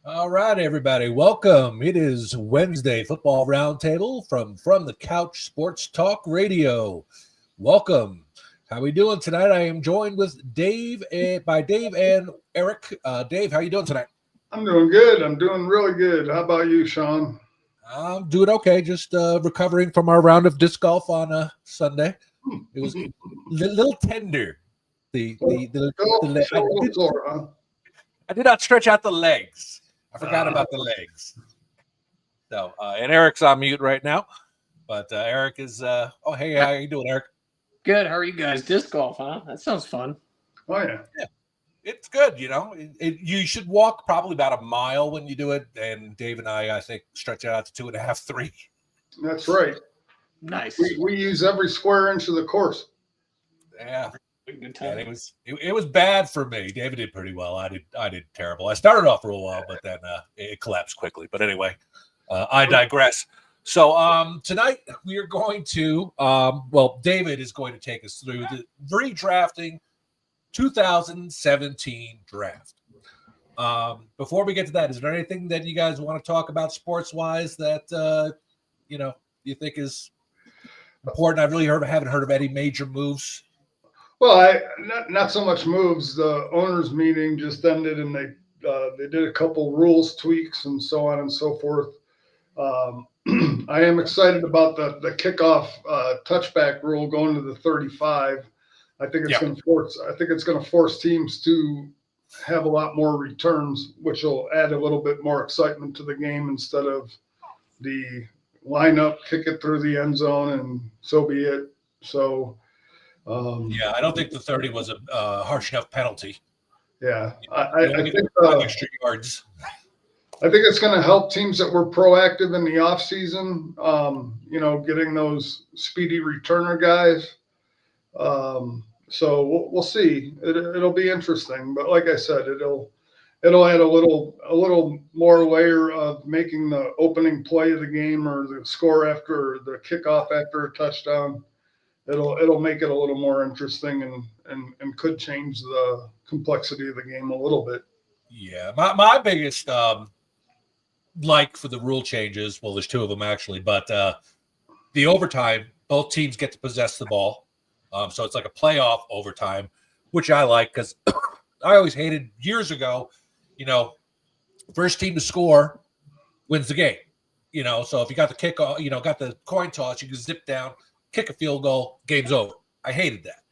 All right, everybody, welcome. It is Wednesday Football Roundtable from the Couch Sports Talk Radio. Welcome. How we doing tonight? I am joined with Dave and Eric. Dave, how you doing tonight? I'm doing good. I'm doing really good. How about you, Sean? I'm doing okay. Just recovering from our round of disc golf on Sunday. It was a little tender. I did not stretch out the legs. I forgot about the legs. So, and Eric's on mute right now, but Eric is. Hey, how you doing, Eric? Good. How are you guys? Disc golf, huh? That sounds fun. Oh yeah. It's good. You know, you should walk probably about a mile when you do it. And Dave and I think, stretch it out to 2.5, 3. That's right. Nice. We use every square inch of the course. Yeah. Good time. And it was bad for me. David did pretty well. I did terrible. I started off real well, but then it collapsed quickly. But anyway, I digress. So tonight we are going to David is going to take us through the redrafting 2017 draft. Before we get to that, is there anything that you guys want to talk about sports wise that you think is important? I really haven't heard of any major moves. Well, not so much moves. The owners' meeting just ended, and they did a couple rules tweaks and so on and so forth. I am excited about the kickoff touchback rule going to the 35. I think it's going to force teams to have a lot more returns, which will add a little bit more excitement to the game instead of the lineup, kick it through the end zone, and so be it. So. I don't think the 30 was a harsh enough penalty. Yeah, I think extra yards. I think it's going to help teams that were proactive in the off season. Getting those speedy returner guys. So we'll see. It'll be interesting, but like I said, it'll add a little more layer of making the opening play of the game or the score after the kickoff after a touchdown. It'll make it a little more interesting and could change the complexity of the game a little bit. Yeah, my biggest like for the rule changes, well, there's two of them actually, but the overtime, both teams get to possess the ball. So it's like a playoff overtime, which I like because I always hated years ago, first team to score wins the game. So if you got the kickoff, got the coin toss, you can zip down, kick a field goal, game's over. I hated that.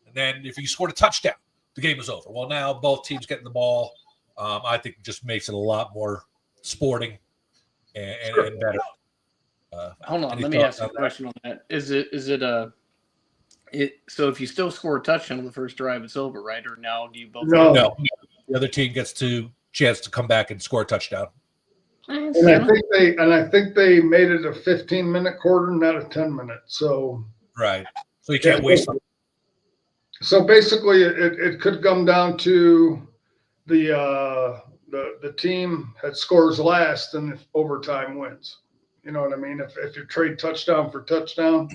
And then if you scored a touchdown, the game was over. Well, now both teams getting the ball, I think it just makes it a lot more sporting and better. Hold on, let me ask you a question on that. So if you still score a touchdown on the first drive, it's over, right? Or now do you both? No. The other team gets chance to come back and score a touchdown. And I think they made it a 15-minute quarter, not a 10-minute. So right. So you can't waste them. So basically, it could come down to the team that scores last and if overtime wins. You know what I mean? If you trade touchdown for touchdown,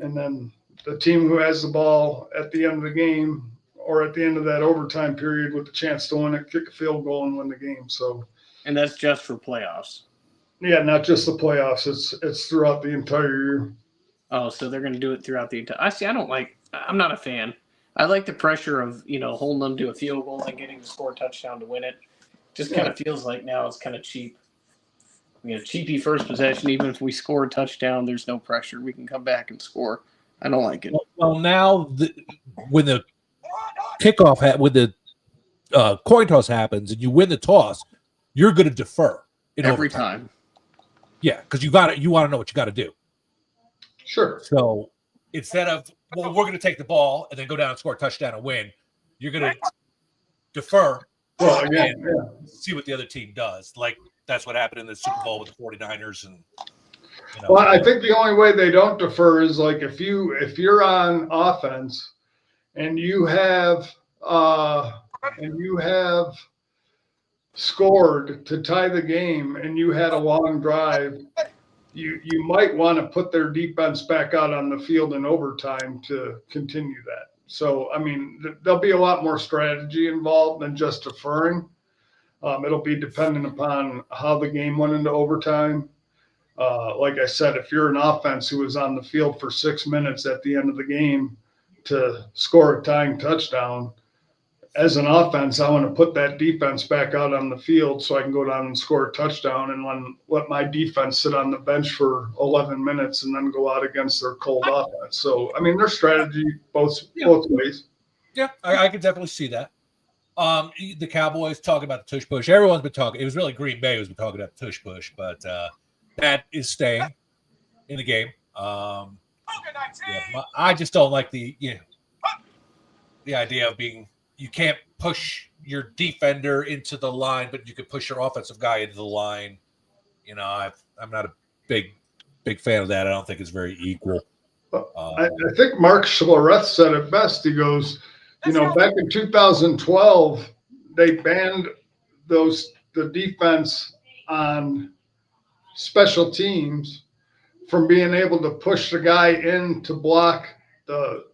and then the team who has the ball at the end of the game or at the end of that overtime period with the chance to win it, kick a field goal and win the game. So. And that's just for playoffs. Yeah, not just the playoffs. It's throughout the entire year. Oh, so they're going to do it throughout the entire. I'm not a fan. I like the pressure of holding them to a field goal and getting to score a touchdown to win it. Just kind of feels like now it's kind of cheap. Cheapy first possession. Even if we score a touchdown, there's no pressure. We can come back and score. I don't like it. Well, now when the kickoff when the coin toss happens and you win the toss, you're going to defer every time. Yeah, because you want to know what you got to do. Sure. So instead of, well, we're going to take the ball and then go down and score a touchdown and win, you're going to defer Well, again, and see what the other team does. Like that's what happened in the Super Bowl with the 49ers. And Well, I think the only way they don't defer is like if you're on offense and you have scored to tie the game and you had a long drive, you might want to put their defense back out on the field in overtime to continue that. So, I mean, there'll be a lot more strategy involved than just deferring. It'll be dependent upon how the game went into overtime. Like I said, if you're an offense who was on the field for 6 minutes at the end of the game to score a tying touchdown, as an offense, I want to put that defense back out on the field so I can go down and score a touchdown and let my defense sit on the bench for 11 minutes and then go out against their cold offense. So, I mean, there's strategy both ways. Yeah, I can definitely see that. The Cowboys talking about the tush push. Everyone's been talking. It was really Green Bay who's been talking about the tush push, but that is staying in the game. I just don't like the idea of being. You can't push your defender into the line, but you could push your offensive guy into the line. I'm not a big fan of that. I don't think it's very equal. I think Mark Schlereth said it best. He goes, back in 2012, they banned the defense on special teams from being able to push the guy in to block the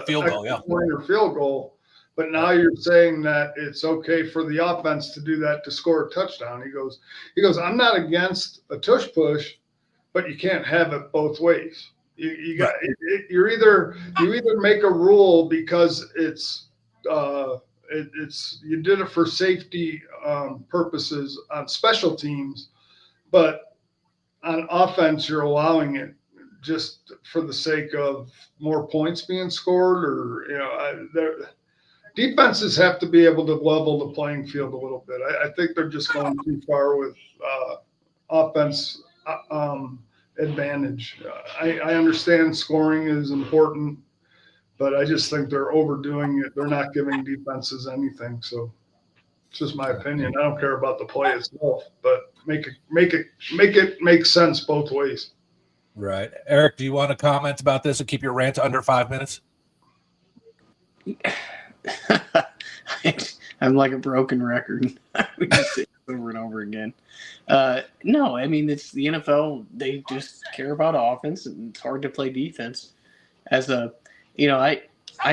field goal, point or field goal. But now you're saying that it's okay for the offense to do that to score a touchdown. He goes, I'm not against a tush push, but you can't have it both ways. You either make a rule because it's you did it for safety purposes on special teams, but on offense you're allowing it just for the sake of more points being scored, or defenses have to be able to level the playing field a little bit. I think they're just going too far with offense advantage. I understand scoring is important, but I just think they're overdoing it. They're not giving defenses anything. So it's just my opinion. I don't care about the play itself, but make it make sense both ways. Right. Eric, do you want to comment about this and keep your rant under 5 minutes? I'm like a broken record. We just say it over and over again. No, I mean, it's the NFL. They just care about offense, and it's hard to play defense. As I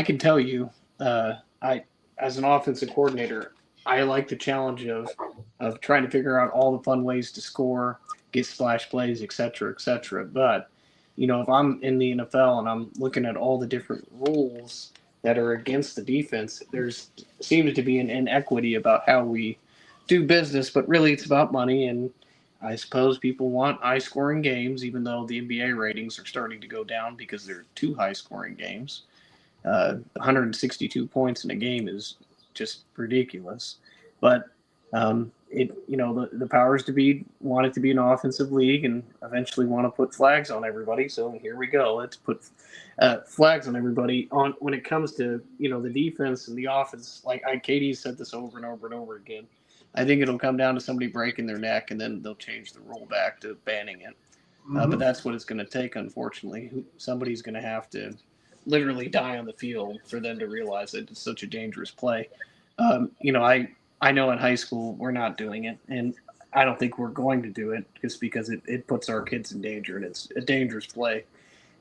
can tell you, as an offensive coordinator, I like the challenge of trying to figure out all the fun ways to score, get splash plays, et cetera, et cetera. But, if I'm in the NFL and I'm looking at all the different rules that are against the defense, there's seems to be an inequity about how we do business, but really it's about money. And I suppose people want high-scoring games, even though the NBA ratings are starting to go down because they're too high-scoring games. 162 points in a game is just ridiculous. But the powers to be want it to be an offensive league and eventually want to put flags on everybody. So here we go. Let's put flags on everybody on when it comes to the defense and the offense. Like Katie said this over and over and over again. I think it'll come down to somebody breaking their neck, and then they'll change the rule back to banning it. But that's what it's going to take, unfortunately. Somebody's going to have to literally die on the field for them to realize that it's such a dangerous play. I know in high school we're not doing it, and I don't think we're going to do it just because it puts our kids in danger, and it's a dangerous play.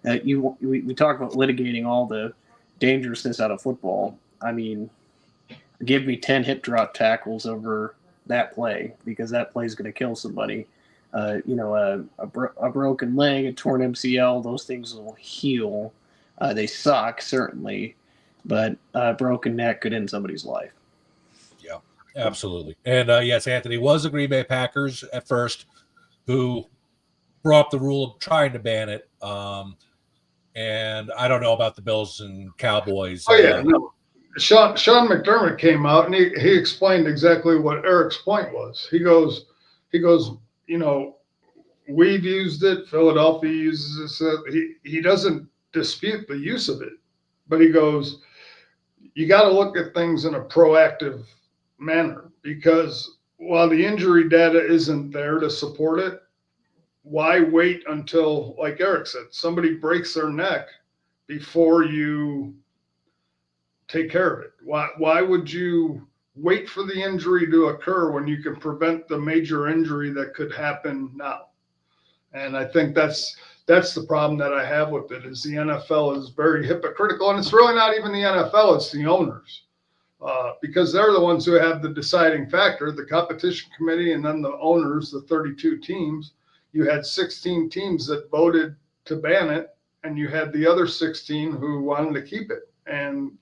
We talk about litigating all the dangerousness out of football. I mean, give me 10 hip drop tackles over that play because that play is going to kill somebody. A broken leg, a torn MCL, those things will heal. They suck, certainly, but a broken neck could end somebody's life. Yeah, absolutely. And yes, Anthony was the Green Bay Packers at first who brought up the rule of trying to ban it. And I don't know about the Bills and Cowboys. Oh, yeah, no. Sean McDermott came out and he explained exactly what Eric's point was. He goes, we've used it. Philadelphia uses it. He doesn't dispute the use of it, but he goes, you got to look at things in a proactive manner, because while the injury data isn't there to support it, why wait until, like Eric said, somebody breaks their neck before you take care of it? Why would you wait for the injury to occur when you can prevent the major injury that could happen now? And I think that's the problem that I have with it, is the NFL is very hypocritical, and it's really not even the NFL, it's the owners, because they're the ones who have the deciding factor, the competition committee, and then the owners, the 32 teams. You had 16 teams that voted to ban it, and you had the other 16 who wanted to keep it. And,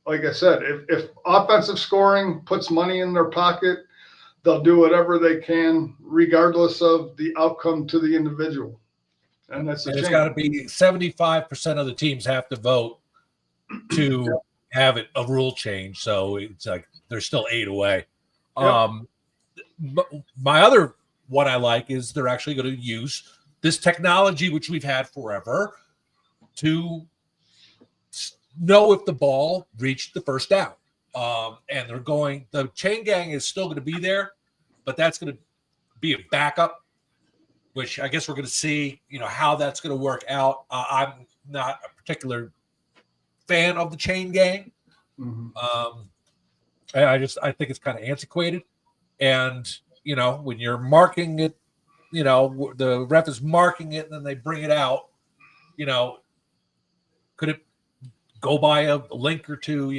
like I said, if offensive scoring puts money in their pocket, they'll do whatever they can, regardless of the outcome to the individual. And that's it's got to be 75% of the teams have to vote to have it a rule change. So it's like they're still 8 away. Yep. But my other one I like is they're actually going to use this technology, which we've had forever, to know if the ball reached the first down. And the chain gang is still going to be there, but that's going to be a backup, which I guess we're going to see, how that's going to work out. I'm not a particular fan of the chain gang. Mm-hmm. I think it's kind of antiquated. And, when you're marking it, the ref is marking it and then they bring it out, could it go by a link or two?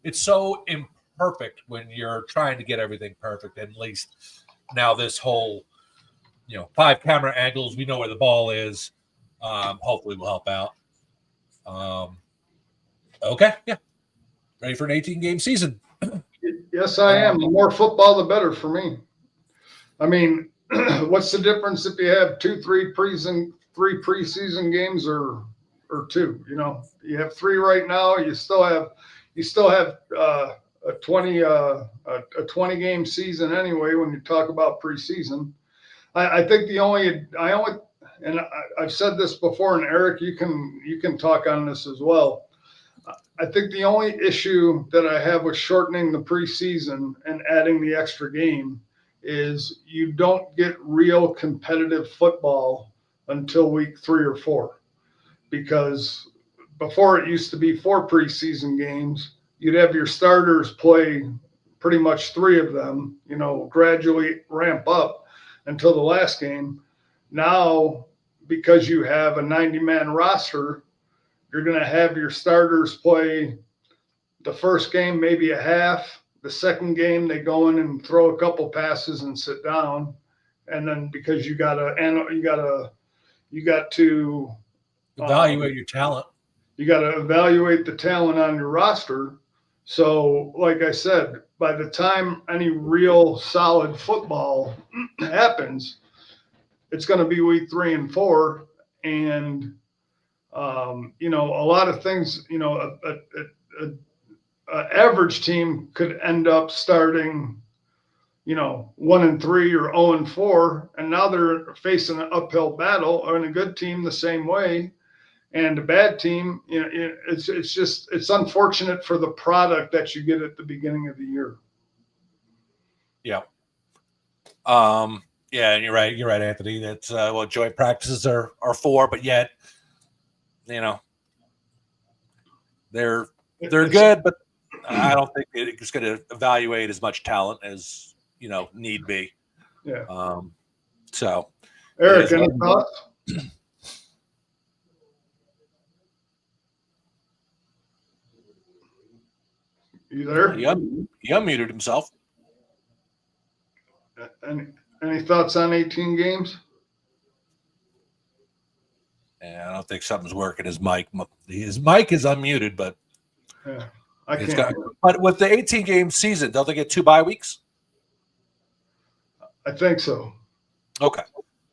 It's so imperfect when you're trying to get everything perfect. And at least now this whole, 5 camera angles, we know where the ball is. Hopefully will help out. Okay. Yeah. Ready for an 18-game season. Yes, I am. The more football, the better for me. I mean, what's the difference if you have 3 preseason games or 2? You have 3 right now. You still have a 20 game season anyway. When you talk about preseason, I think and I've said this before, and Eric, you can talk on this as well. I think the only issue that I have with shortening the preseason and adding the extra game is you don't get real competitive football until week 3 or 4, because before it used to be 4 preseason games. You'd have your starters play pretty much 3 of them, gradually ramp up until the last game. Now, because you have a 90-man roster, you're going to have your starters play the first game, maybe a half. The second game, they go in and throw a couple passes and sit down. And then because you got to evaluate your talent. You got to evaluate the talent on your roster. So, like I said, by the time any real solid football happens, it's going to be week 3 and 4. And, a lot of things, an average team could end up starting, 1 and 3 or 0 and 4. And now they're facing an uphill battle, and a good team the same way. And a bad team, it's unfortunate for the product that you get at the beginning of the year. Yeah. Yeah, and you're right, Anthony. That's joint practices are 4, but yet, they're good, but I don't think it's going to evaluate as much talent as need be. Yeah. So, Eric, any thoughts? You there? He unmuted himself. Any thoughts on 18 games? Yeah, I don't think something's working. His mic is unmuted, but yeah, I can't. But with the 18-game season, don't they get 2 bye weeks? I think so. Okay,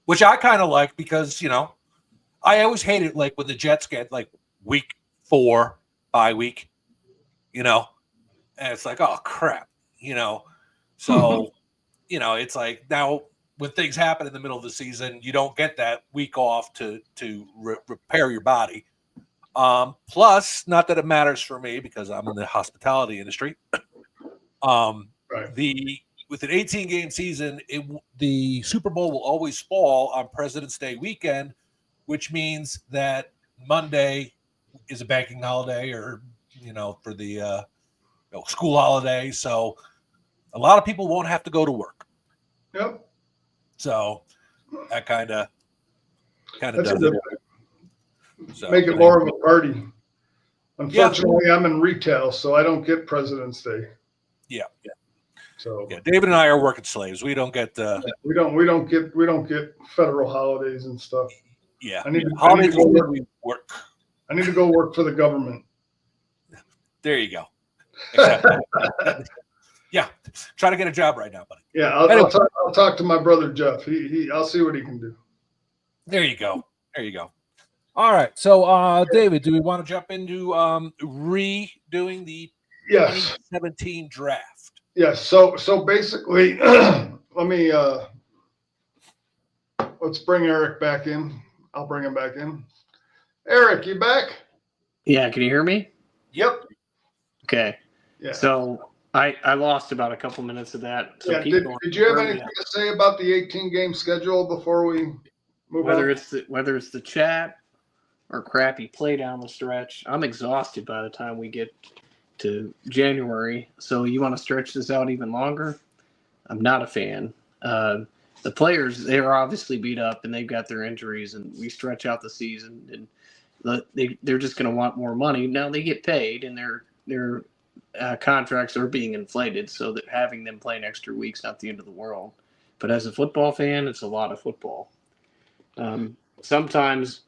which I kind of like, because I always hated like when the Jets get like week 4 bye week, and it's like, oh crap, So, it's like now when things happen in the middle of the season, you don't get that week off to repair your body. Plus, not that it matters for me because I'm in the hospitality industry. Right. With an 18-game season, the Super Bowl will always fall on President's Day weekend, which means that Monday is a banking holiday, or for the school holiday. So a lot of people won't have to go to work. Yep. So that kind of That's does a it. good So, make it more of a party. Unfortunately, I'm in retail, so I don't get President's Day. Yeah. So David and I are working slaves. We don't get we don't get federal holidays and stuff. yeah. I need to Holidays go work. we work. I need to go work for the government. There you go. Exactly. Yeah. Try to get a job right now, buddy. Yeah, Anyway. I'll talk to my brother Jeff. I'll see what he can do. There you go. All right. So David, do we want to jump into redoing the Yes. 2017 draft? Yes. So basically, let me let's bring Eric back in. I'll bring him back in. Eric, you back? Yeah, can you hear me? Yep. Okay. Yeah. So I lost about a couple minutes of that. So Yeah. keep going. Did you have anything to say about the 18-game schedule before we move whether on? whether it's the chat or crappy play down the stretch, I'm exhausted by the time we get to January. So you want to stretch this out even longer? I'm not a fan. The players, they're obviously beat up and they've got their injuries, and we stretch out the season, and they're just going to want more money. Now they get paid, and their contracts are being inflated, so that having them play an extra week's not the end of the world. But as a football fan, it's a lot of football. Sometimes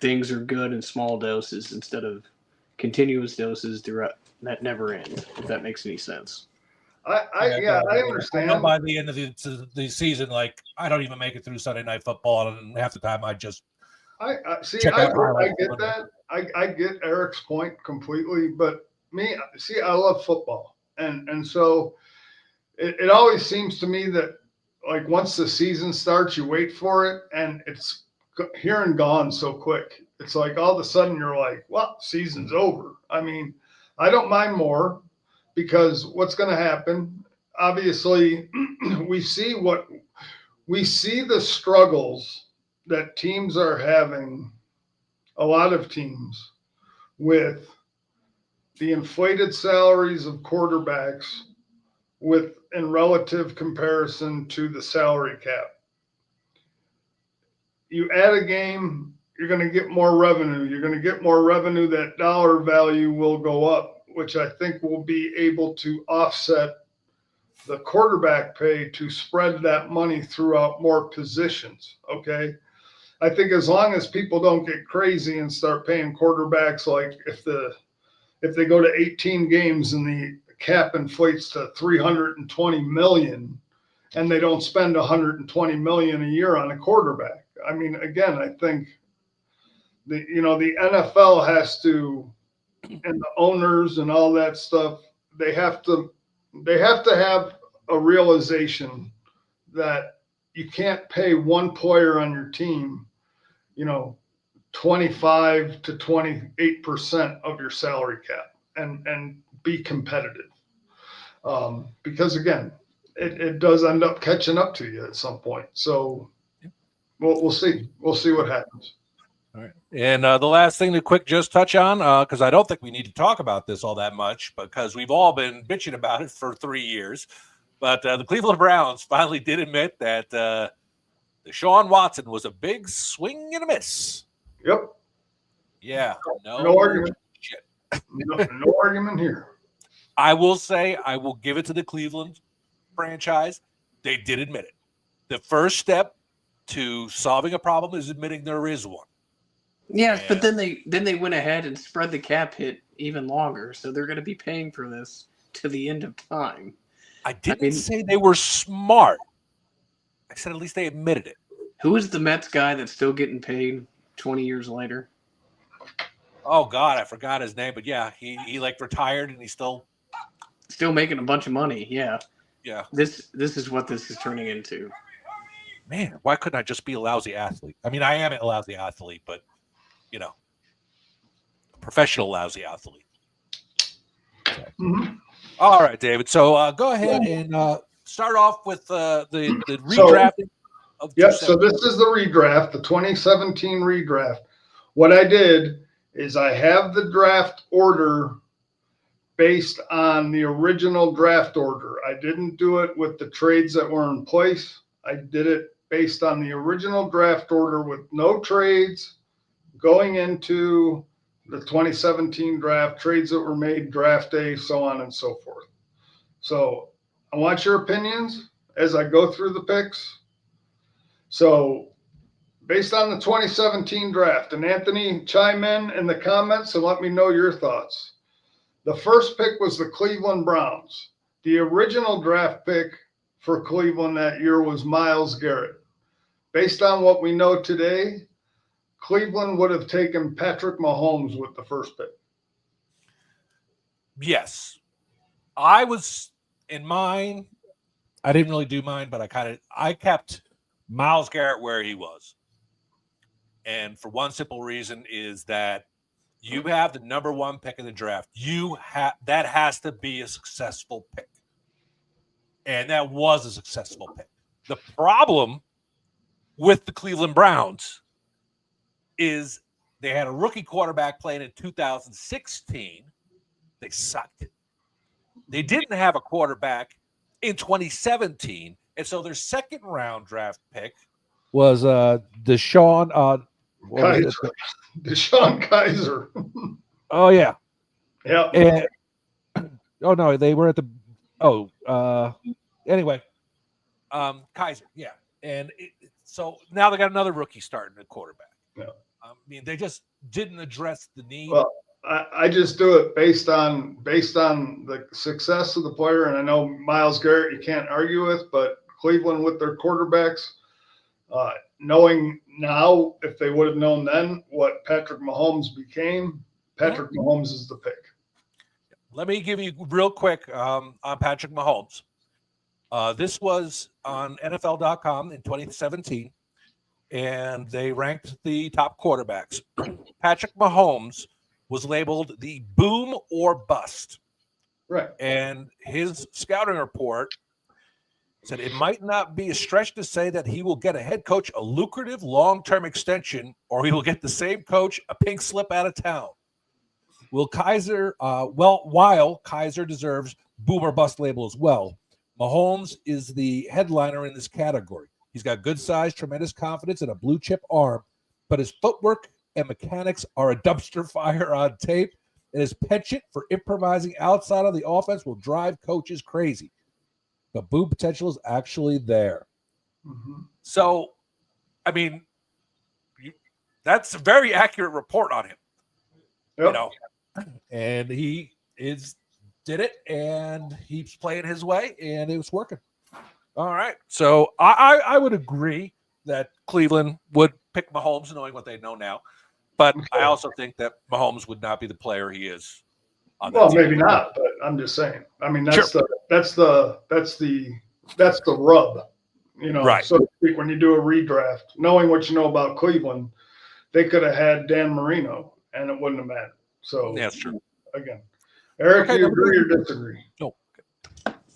things are good in small doses instead of continuous doses throughout that never end, if that makes any sense. I understand. I know by the end of the season, like I don't even make it through Sunday Night Football, and half the time I just I see. check out I get that. I get Eric's point completely, but me, see, I love football, and so it always seems to me that like once the season starts, you wait for it, and it's here and gone so quick. It's like all of a sudden you're like, well, season's over. I mean, I don't mind more because what's going to happen? Obviously, we see the struggles that teams are having, a lot of teams, with the inflated salaries of quarterbacks in relative comparison to the salary cap. You add a game, you're going to get more revenue. You're going to get more revenue. That dollar value will go up, which I think will be able to offset the quarterback pay to spread that money throughout more positions. Okay. I think as long as people don't get crazy and start paying quarterbacks, like if they go to 18 games and the cap inflates to 320 million and they don't spend 120 million a year on a quarterback. I mean, again, I think the NFL has to, and the owners and all that stuff, they have to have a realization that you can't pay one player on your team, 25 to 28% of your salary cap and be competitive. Because again, it does end up catching up to you at some point. So we'll see. We'll see what happens. All right. And the last thing to quick just touch on, because I don't think we need to talk about this all that much because we've all been bitching about it for 3 years. But the Cleveland Browns finally did admit that Deshaun Watson was a big swing and a miss. Yep. Yeah. No argument. Shit. No argument here. I will say, I will give it to the Cleveland franchise. They did admit it. The first step to solving a problem is admitting there is one. Yes, but then they went ahead and spread the cap hit even longer, so they're going to be paying for this to the end of time. I didn't say they were smart. I said at least they admitted it. Who is the Mets guy that's still getting paid 20 years later? Oh God, I forgot his name, but yeah, he like retired and he's still making a bunch of money. Yeah. Yeah. This is what this is turning into. man, why couldn't I just be a lousy athlete? I mean, I am a lousy athlete, but a professional lousy athlete. So. Mhm. All right, David. So go ahead and start off with the redrafting of. Yep. So this is the redraft, the 2017 redraft. What I did is I have the draft order based on the original draft order. I didn't do it with the trades that were in place. I did it based on the original draft order with no trades going into the 2017 draft, trades that were made draft day, so on and so forth. So I want your opinions as I go through the picks. So based on the 2017 draft, and Anthony, chime in the comments and let me know your thoughts. The first pick was the Cleveland Browns. The original draft pick for Cleveland that year was Myles Garrett. Based on what we know today, Cleveland would have taken Patrick Mahomes with the first pick. Yes. I was in mine. I didn't really do mine, but I kept Myles Garrett where he was. And for one simple reason is that you have the number one pick in the draft. That has to be a successful pick. And that was a successful pick. The problem with the Cleveland Browns is they had a rookie quarterback playing in 2016. They sucked it. They didn't have a quarterback in 2017. And so their second round draft pick was Deshaun Kaiser. Deshaun Kaiser. Oh, yeah. Yeah. No, they were at the anyway. Kaiser, yeah. And so now they got another rookie starting at quarterback. Yeah. I mean, they just didn't address the need. Well, I just do it based on the success of the player, and I know Myles Garrett you can't argue with, but Cleveland with their quarterbacks, knowing now if they would have known then what Patrick Mahomes became, Patrick Mahomes is the pick. Let me give you real quick on Patrick Mahomes. This was on NFL.com in 2017, and they ranked the top quarterbacks. Patrick Mahomes was labeled the boom or bust. Right. And his scouting report said it might not be a stretch to say that he will get a head coach a lucrative long-term extension, or he will get the same coach a pink slip out of town. While Kaiser deserves boom or bust label as well, Mahomes is the headliner in this category. He's got good size, tremendous confidence, and a blue chip arm, but his footwork and mechanics are a dumpster fire on tape, and his penchant for improvising outside of the offense will drive coaches crazy. But boom potential is actually there. Mm-hmm. So, I mean, that's a very accurate report on him. Yep. And he did it, and he's playing his way, and it was working. All right. So I would agree that Cleveland would pick Mahomes, knowing what they know now. But I also think that Mahomes would not be the player he is. Well, maybe not, but I'm just saying. I mean, that's the rub, right. So to speak, when you do a redraft, knowing what you know about Cleveland, they could have had Dan Marino, and it wouldn't have mattered. So that's true. Again, Eric, do you agree or disagree? No.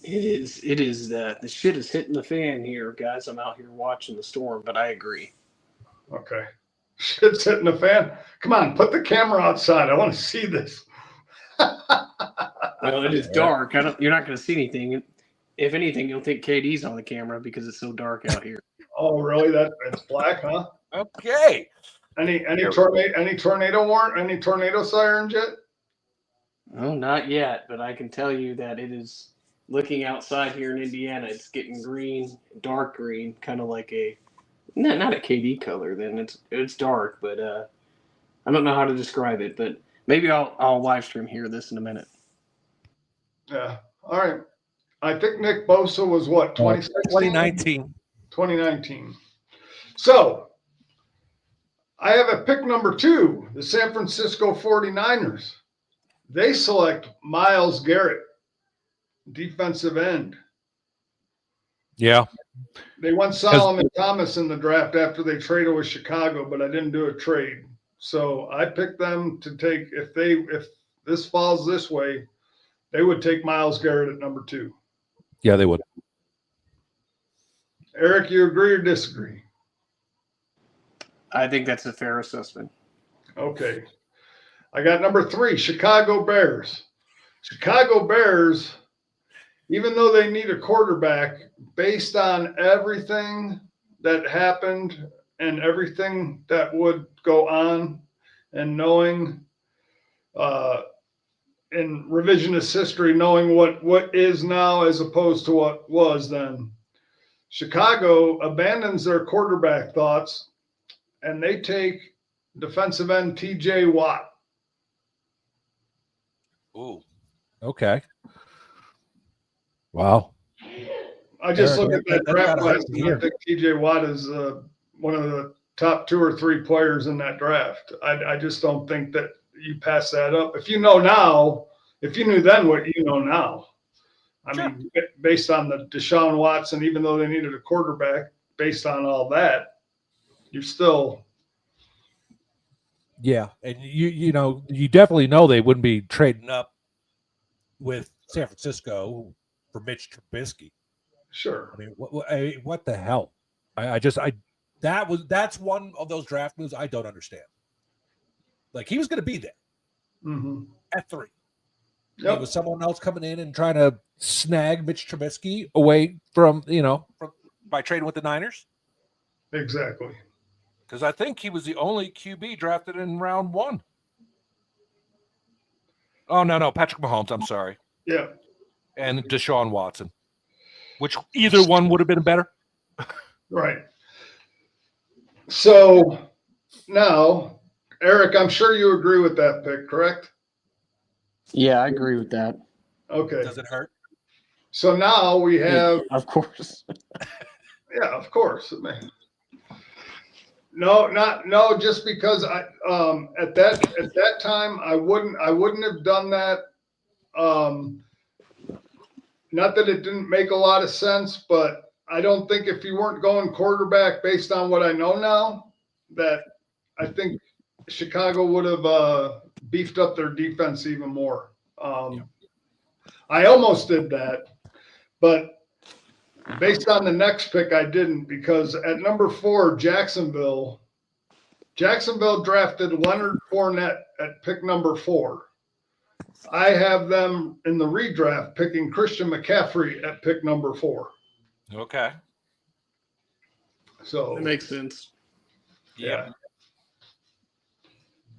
It is the shit is hitting the fan here, guys. I'm out here watching the storm, but I agree. Okay. Shit's hitting the fan. Come on, put the camera outside. I want to see this. Well, it is dark. You're not going to see anything. If anything, you'll think KD's on the camera because it's so dark out here. Oh, really? It's black, huh? Okay. Any tornado warrant? Any tornado sirens yet? Oh, not yet, but I can tell you that it is looking outside here in Indiana. It's getting green, dark green, kind of like not a KD color. Then it's dark, but I don't know how to describe it. But maybe I'll live stream here this in a minute. Yeah. All right. I think Nick Bosa was what, 2019. 2019. So I have a pick number 2, the San Francisco 49ers. They select Myles Garrett, defensive end. Yeah. They went Solomon Thomas in the draft after they traded with Chicago, but I didn't do a trade. So I picked them to take, if this falls this way, they would take Myles Garrett at number 2. Yeah, they would. Eric, you agree or disagree? I think that's a fair assessment. Okay. I got number 3, Chicago Bears. Chicago Bears, even though they need a quarterback, based on everything that happened and everything that would go on, and knowing in revisionist history, knowing what is now as opposed to what was then, Chicago abandons their quarterback thoughts and they take defensive end TJ Watt. Ooh. Okay. Wow. I just Eric, looked at that that draft gotta class hurt to and I hear. think TJ Watt is one of the top 2 or 3 players in that draft. I just don't think that you pass that up. If you know now, if you knew then what you know now, I mean, based on the Deshaun Watson, even though they needed a quarterback, based on all that, you're still. Yeah, and you know, you definitely know they wouldn't be trading up with San Francisco for Mitch Trubisky. Sure. I mean, what the hell? That's one of those draft moves I don't understand. Like, he was going to be there at 3. Yep. It was someone else coming in and trying to snag Mitch Trubisky away from by trading with the Niners. Exactly. Because I think he was the only QB drafted in round 1. Oh, no, Patrick Mahomes. I'm sorry. Yeah. And Deshaun Watson, which either one would have been better. Right. So now, Eric, I'm sure you agree with that pick, correct? Yeah, I agree with that. Okay. Does it hurt? So now we have. Of course. Yeah, of course. No, just because I at that time I wouldn't have done that. Not that it didn't make a lot of sense, but I don't think if you weren't going quarterback based on what I know now, that I think Chicago would have beefed up their defense even more. I almost did that, but based on the next pick, I didn't, because at number 4, Jacksonville drafted Leonard Fournette at pick number 4. I have them in the redraft picking Christian McCaffrey at pick number 4. Okay. So That makes sense. Yeah.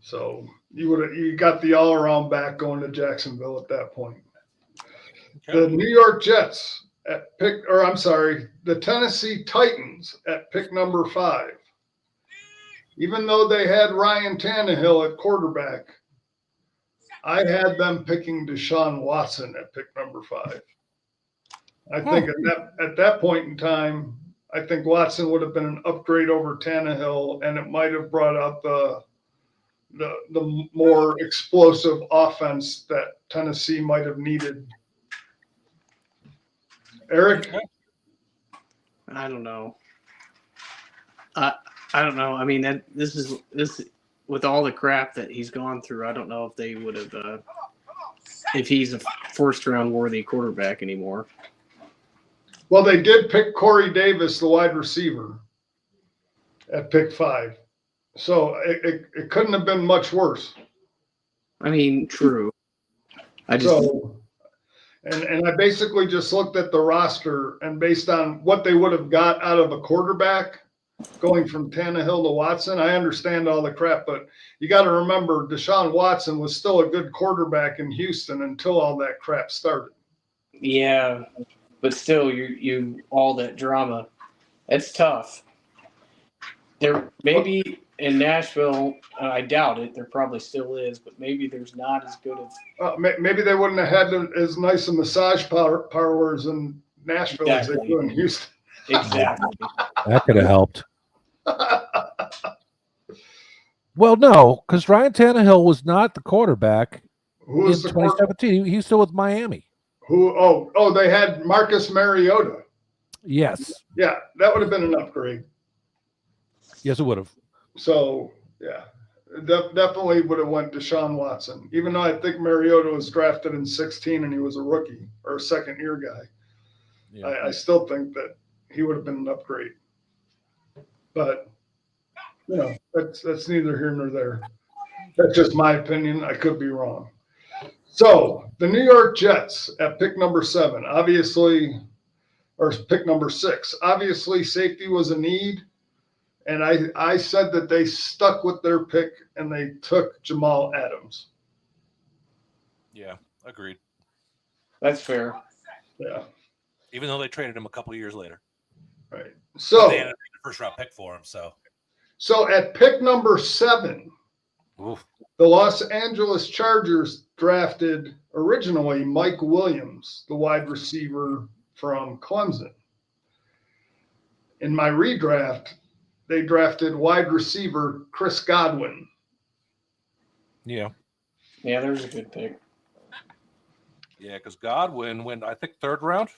So you got the all around back going to Jacksonville at that point. Okay. The New York Jets the Tennessee Titans at pick number 5. Even though they had Ryan Tannehill at quarterback, I had them picking Deshaun Watson at pick number 5. I think at that point in time, I think Watson would have been an upgrade over Tannehill, and it might have brought out the more explosive offense that Tennessee might have needed. Eric? I don't know. I don't know. I mean, this with all the crap that he's gone through. I don't know if they would have if he's a first round worthy quarterback anymore. Well, they did pick Corey Davis, the wide receiver, at pick 5. So it couldn't have been much worse. I mean, true. And I basically just looked at the roster, and based on what they would have got out of a quarterback going from Tannehill to Watson, I understand all the crap, but you got to remember Deshaun Watson was still a good quarterback in Houston until all that crap started. Yeah, but still, you all that drama, it's tough. There maybe in Nashville, I doubt it. There probably still is, but maybe there's not as good of. Maybe they wouldn't have had as nice a massage parlors in Nashville as they do in Houston. Exactly. That could have helped. Well, no, because Ryan Tannehill was not the quarterback Who was in the 2017. He's still with Miami. They had Marcus Mariota. Yes. Yeah, that would have been an upgrade. Yes, it would have. So yeah, definitely would have went Deshaun Watson. Even though I think Mariota was drafted in 16 and he was a rookie or a second year guy, Yeah. I still think that he would have been an upgrade. But that's neither here nor there. That's just my opinion. I could be wrong. So the New York Jets at pick number 7, obviously, or pick number 6. Obviously, safety was a need. And I said that they stuck with their pick and they took Jamal Adams. Yeah, agreed. That's fair. Yeah, Even though they traded him a couple of years later. right. But So they ended up being the first round pick for him. so at pick number 7, Oof. the Los Angeles Chargers drafted originally Mike Williams, the wide receiver from Clemson. In my redraft, they drafted wide receiver Chris Godwin. Yeah. Yeah, there's a good pick. Yeah, because Godwin went, I think, 3rd round.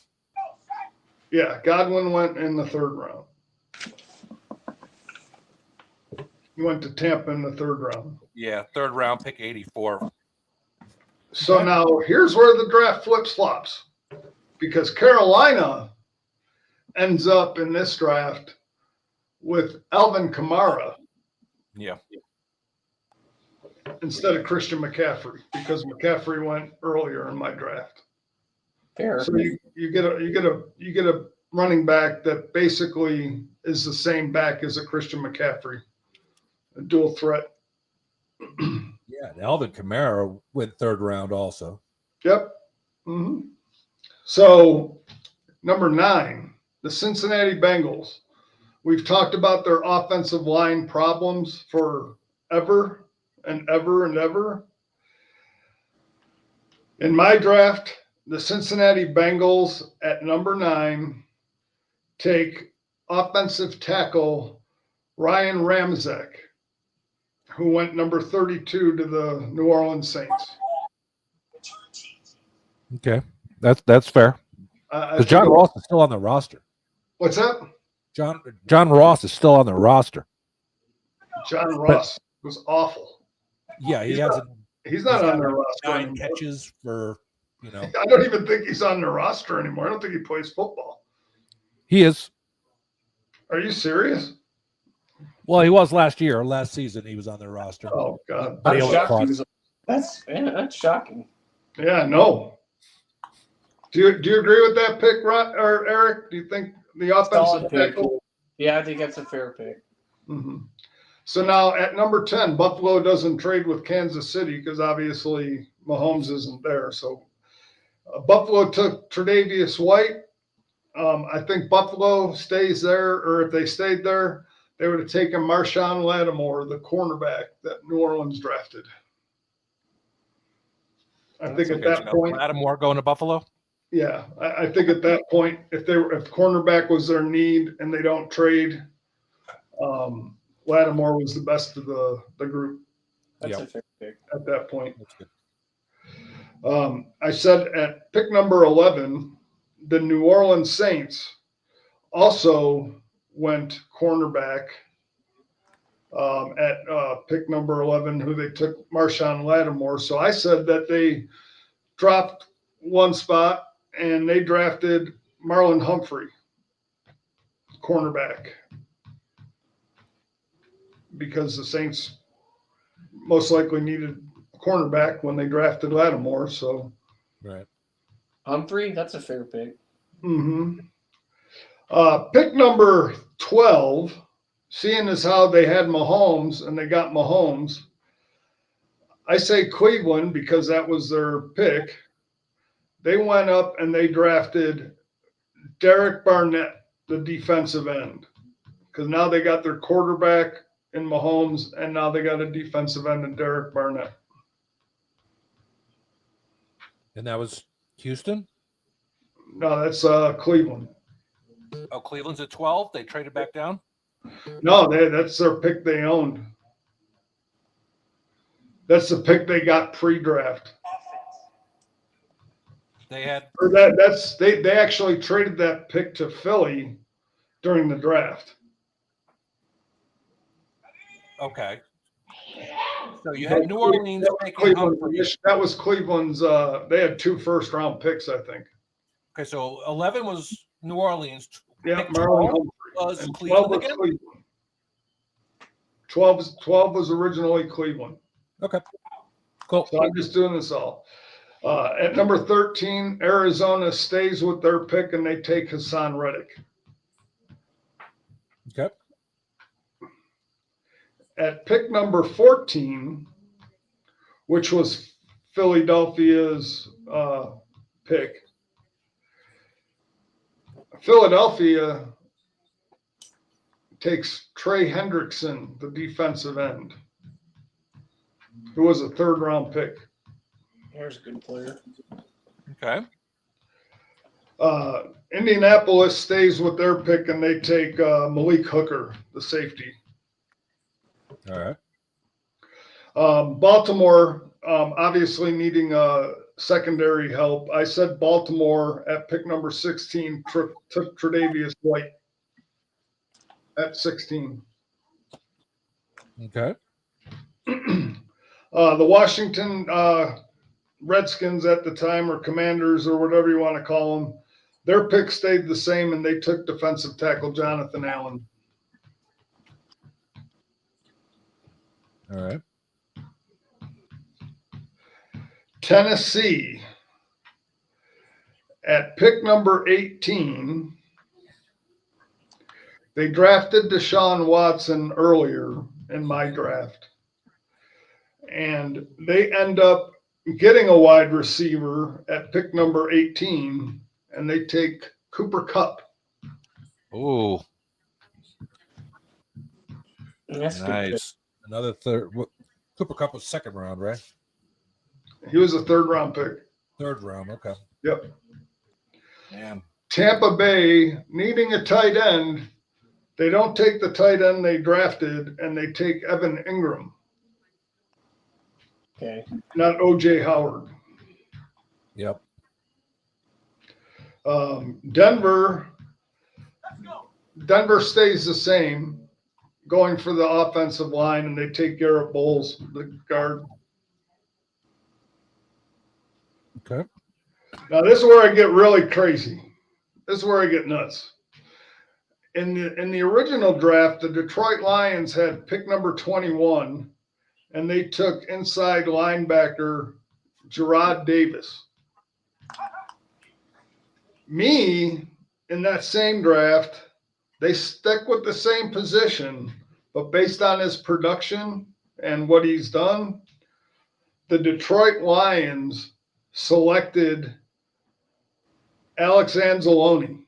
Yeah, Godwin went in the 3rd round. He went to Tampa in the 3rd round. Yeah, 3rd round, pick 84. So now here's where the draft flips flops, because Carolina ends up in this draft with Alvin Kamara Yeah. instead of Christian McCaffrey, because McCaffrey went earlier in my draft. Fair. So you get a running back that basically is the same back as a Christian McCaffrey, a dual threat. Yeah, and Alvin Kamara went 3rd round also. Yep. Mm-hmm. So number 9, the Cincinnati Bengals. We've talked about their offensive line problems for ever and ever and ever. In my draft, the Cincinnati Bengals at number 9 take offensive tackle Ryan Ramczyk, who went number 32 to the New Orleans Saints. Okay, that's fair. Because John Ross is still on the roster. What's that? John Ross is still on the roster. John Ross was awful. Yeah, He's not on their roster 9 anymore. catches for, I don't even think he's on their roster anymore. I don't think he plays football. He is. Are you serious? Well, he was last season. He was on their roster. Oh God, But he I'm only shocked caught- he was- that's shocking. yeah, no. Do you agree with that pick, or Eric? Do you think the offensive Solid pick. tackle? Yeah, I think that's a fair pick. Mm-hmm. So now at number 10, Buffalo doesn't trade with Kansas City because obviously Mahomes isn't there. So Buffalo took Tre'Davious White. I think Buffalo stays there, or if they stayed there, they would have taken Marshawn Lattimore, the cornerback that New Orleans drafted. I think at that point, Lattimore going to Buffalo. yeah, I think at that point, if cornerback was their need and they don't trade, Lattimore was the best of the group That's a fair pick. at that point. That's good. I said at pick number 11, the New Orleans Saints also went cornerback at pick number 11, who they took Marshawn Lattimore. So I said that they dropped one spot and they drafted Marlon Humphrey, cornerback, because the Saints most likely needed a cornerback when they drafted Lattimore. So, Right. Humphrey, that's a fair pick. Pick number 12, seeing as how they had Mahomes and they got Mahomes, I say Cleveland because that was their pick. They went up and they drafted Derek Barnett, the defensive end, because now they got their quarterback in Mahomes and now they got a defensive end in Derek Barnett. And that was Houston? No, that's Cleveland. Oh, Cleveland's at 12. They traded back down? No, that's their pick they owned. That's the pick they got pre-draft. They had Or they actually traded that pick to Philly during the draft. okay. So you had New Orleans taking Humphrey. That was Cleveland's. They had 2 first-round picks, I think. Okay, so 11 was New Orleans. Yeah, Pick Marlon 12 Humphrey. was And Cleveland again? Cleveland. 12 was originally Cleveland. Okay, cool. So I'm just doing this all. At number 13, Arizona stays with their pick and they take Hassan Reddick. Okay. At pick number 14, which was Philadelphia's pick, Philadelphia takes Trey Hendrickson, the defensive end, who was a 3rd-round pick. Here's a good player. Okay. Indianapolis stays with their pick and they take Malik Hooker, the safety. All right. Baltimore, obviously needing secondary help. I said Baltimore at pick number 16 took Tre'Davious White at 16. Okay. The Washington Redskins at the time, or Commanders, or whatever you want to call them, their pick stayed the same, and they took defensive tackle Jonathan Allen. All right. Tennessee, at pick number 18, they drafted Deshaun Watson earlier in my draft, and they end up getting a wide receiver at pick number 18, and they take Cooper Kupp. Oh, That's good. nice. Another third. Cooper Kupp was 2nd round, right? He was a 3rd-round pick. 3rd round. Okay. Yep. Man. Tampa Bay needing a tight end. They don't take the tight end they drafted, and they take Evan Ingram, Okay. not O.J. Howard. Yep. Denver stays the same, going for the offensive line, and they take Garrett Bowles, the guard. Okay. Now, this is where I get really crazy. This is where I get nuts. In the original draft, the Detroit Lions had pick number 21, and they took inside linebacker Gerard Davis. Me, in that same draft, they stuck with the same position, but based on his production and what he's done, the Detroit Lions selected Alex Anzalone.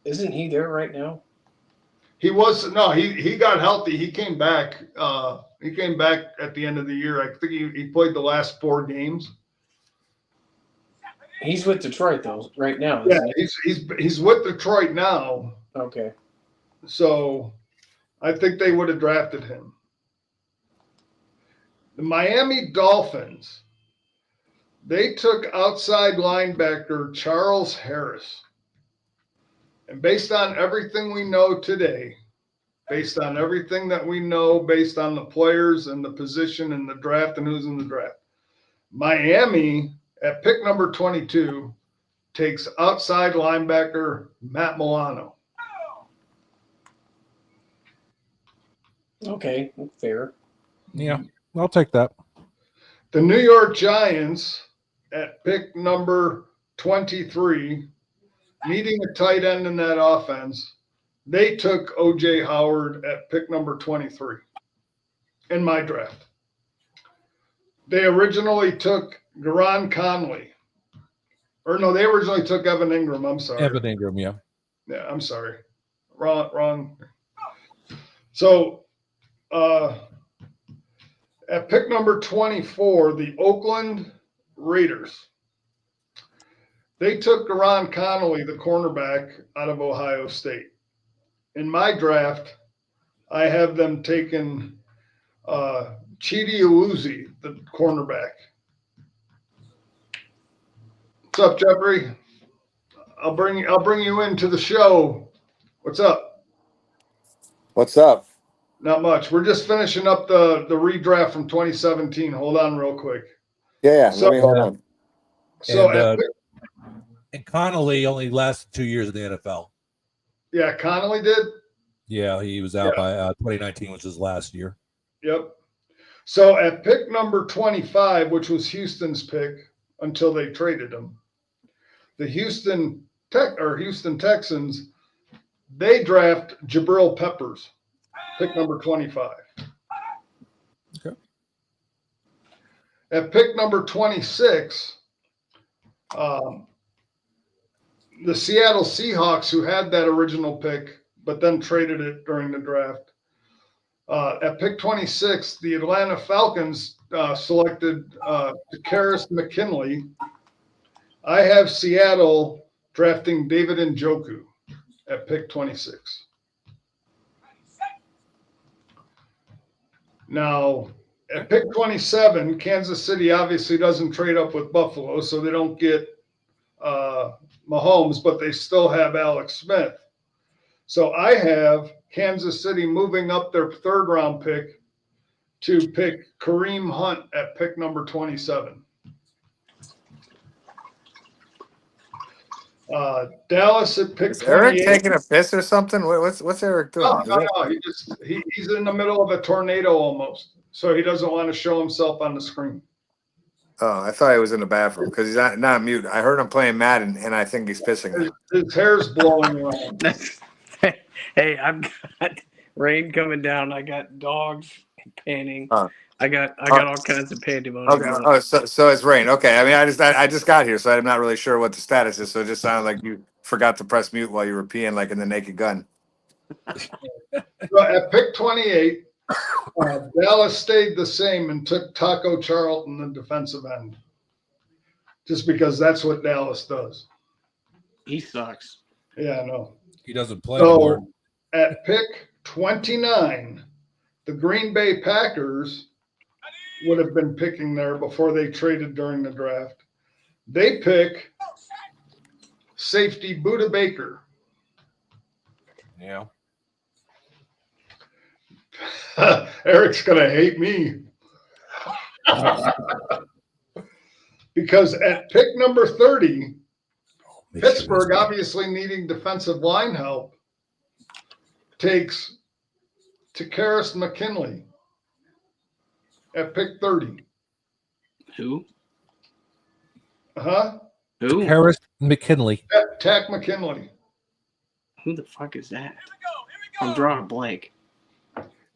Isn't he there right now? He got healthy. He came back. He came back at the end of the year. I think he played the last 4 games. He's with Detroit though, right now. Yeah, Isn't he's with Detroit now. he? Okay. So I think they would have drafted him. The Miami Dolphins, they took outside linebacker Charles Harris. And based on everything we know today, based on everything that we know, based on the players and the position and the draft and who's in the draft, Miami at pick number 22 takes outside linebacker Matt Milano. Okay, fair. Yeah, I'll take that. The New York Giants at pick number 23, needing a tight end in that offense, they took O.J. Howard at pick number 23 in my draft. They originally took Garon Conley. Or no, they originally took Evan Ingram. I'm sorry. Evan Ingram, yeah. Yeah, I'm sorry. Wrong. So at pick number 24, the Oakland Raiders, they took Garon Connolly, the cornerback out of Ohio State. In my draft, I have them taking Chidi Awuzie, the cornerback. What's up, Jeffrey? I'll bring you into the show. What's up? What's up? Not much. We're just finishing up the redraft from 2017. Hold on real quick. Yeah, So- let me hold on. So And Connolly only lasted 2 years in the NFL. yeah, Connolly did. Yeah, he was out by 2019, which was his last year. Yep. So at pick number 25, which was Houston's pick until they traded him, the Houston Texans, they draft Jabril Peppers, pick number 25. Okay. At pick number 26, the Seattle Seahawks, who had that original pick, but then traded it during the draft. At pick 26, the Atlanta Falcons selected DeCaris McKinley. I have Seattle drafting David Njoku at pick 26. Now, at pick 27, Kansas City obviously doesn't trade up with Buffalo, so they don't get Mahomes, but they still have Alex Smith. So I have Kansas City moving up their third round pick to pick Kareem Hunt at pick number 27. Dallas at pick Is Eric 28. taking a piss or something? What's Eric doing? No. He's in the middle of a tornado almost, so he doesn't want to show himself on the screen. Oh, I thought he was in the bathroom because he's not mute. I heard him playing Madden, and I think he's pissing now. His hair's blowing around. Hey, I've got rain coming down. I got dogs panning. I got all kinds of pandemonium. Okay. Oh, so it's rain. Okay. I mean, I just got here, so I'm not really sure what the status is. So it just sounded like you forgot to press mute while you were peeing, like in the Naked Gun. So at pick 28, Dallas stayed the same and took Taco Charlton, the defensive end, just because that's what Dallas does. He sucks. Yeah, I know. He doesn't play anymore. So at pick 29, the Green Bay Packers would have been picking there before they traded during the draft. They pick safety Buda Baker. Yeah. Eric's going to hate me. Because at pick number 30, Pittsburgh, obviously needing defensive line help, takes DeCaris McKinley at pick 30. Who? Huh? Who? Harris McKinley. Tack McKinley. Who the fuck is that? I'm drawing a blank.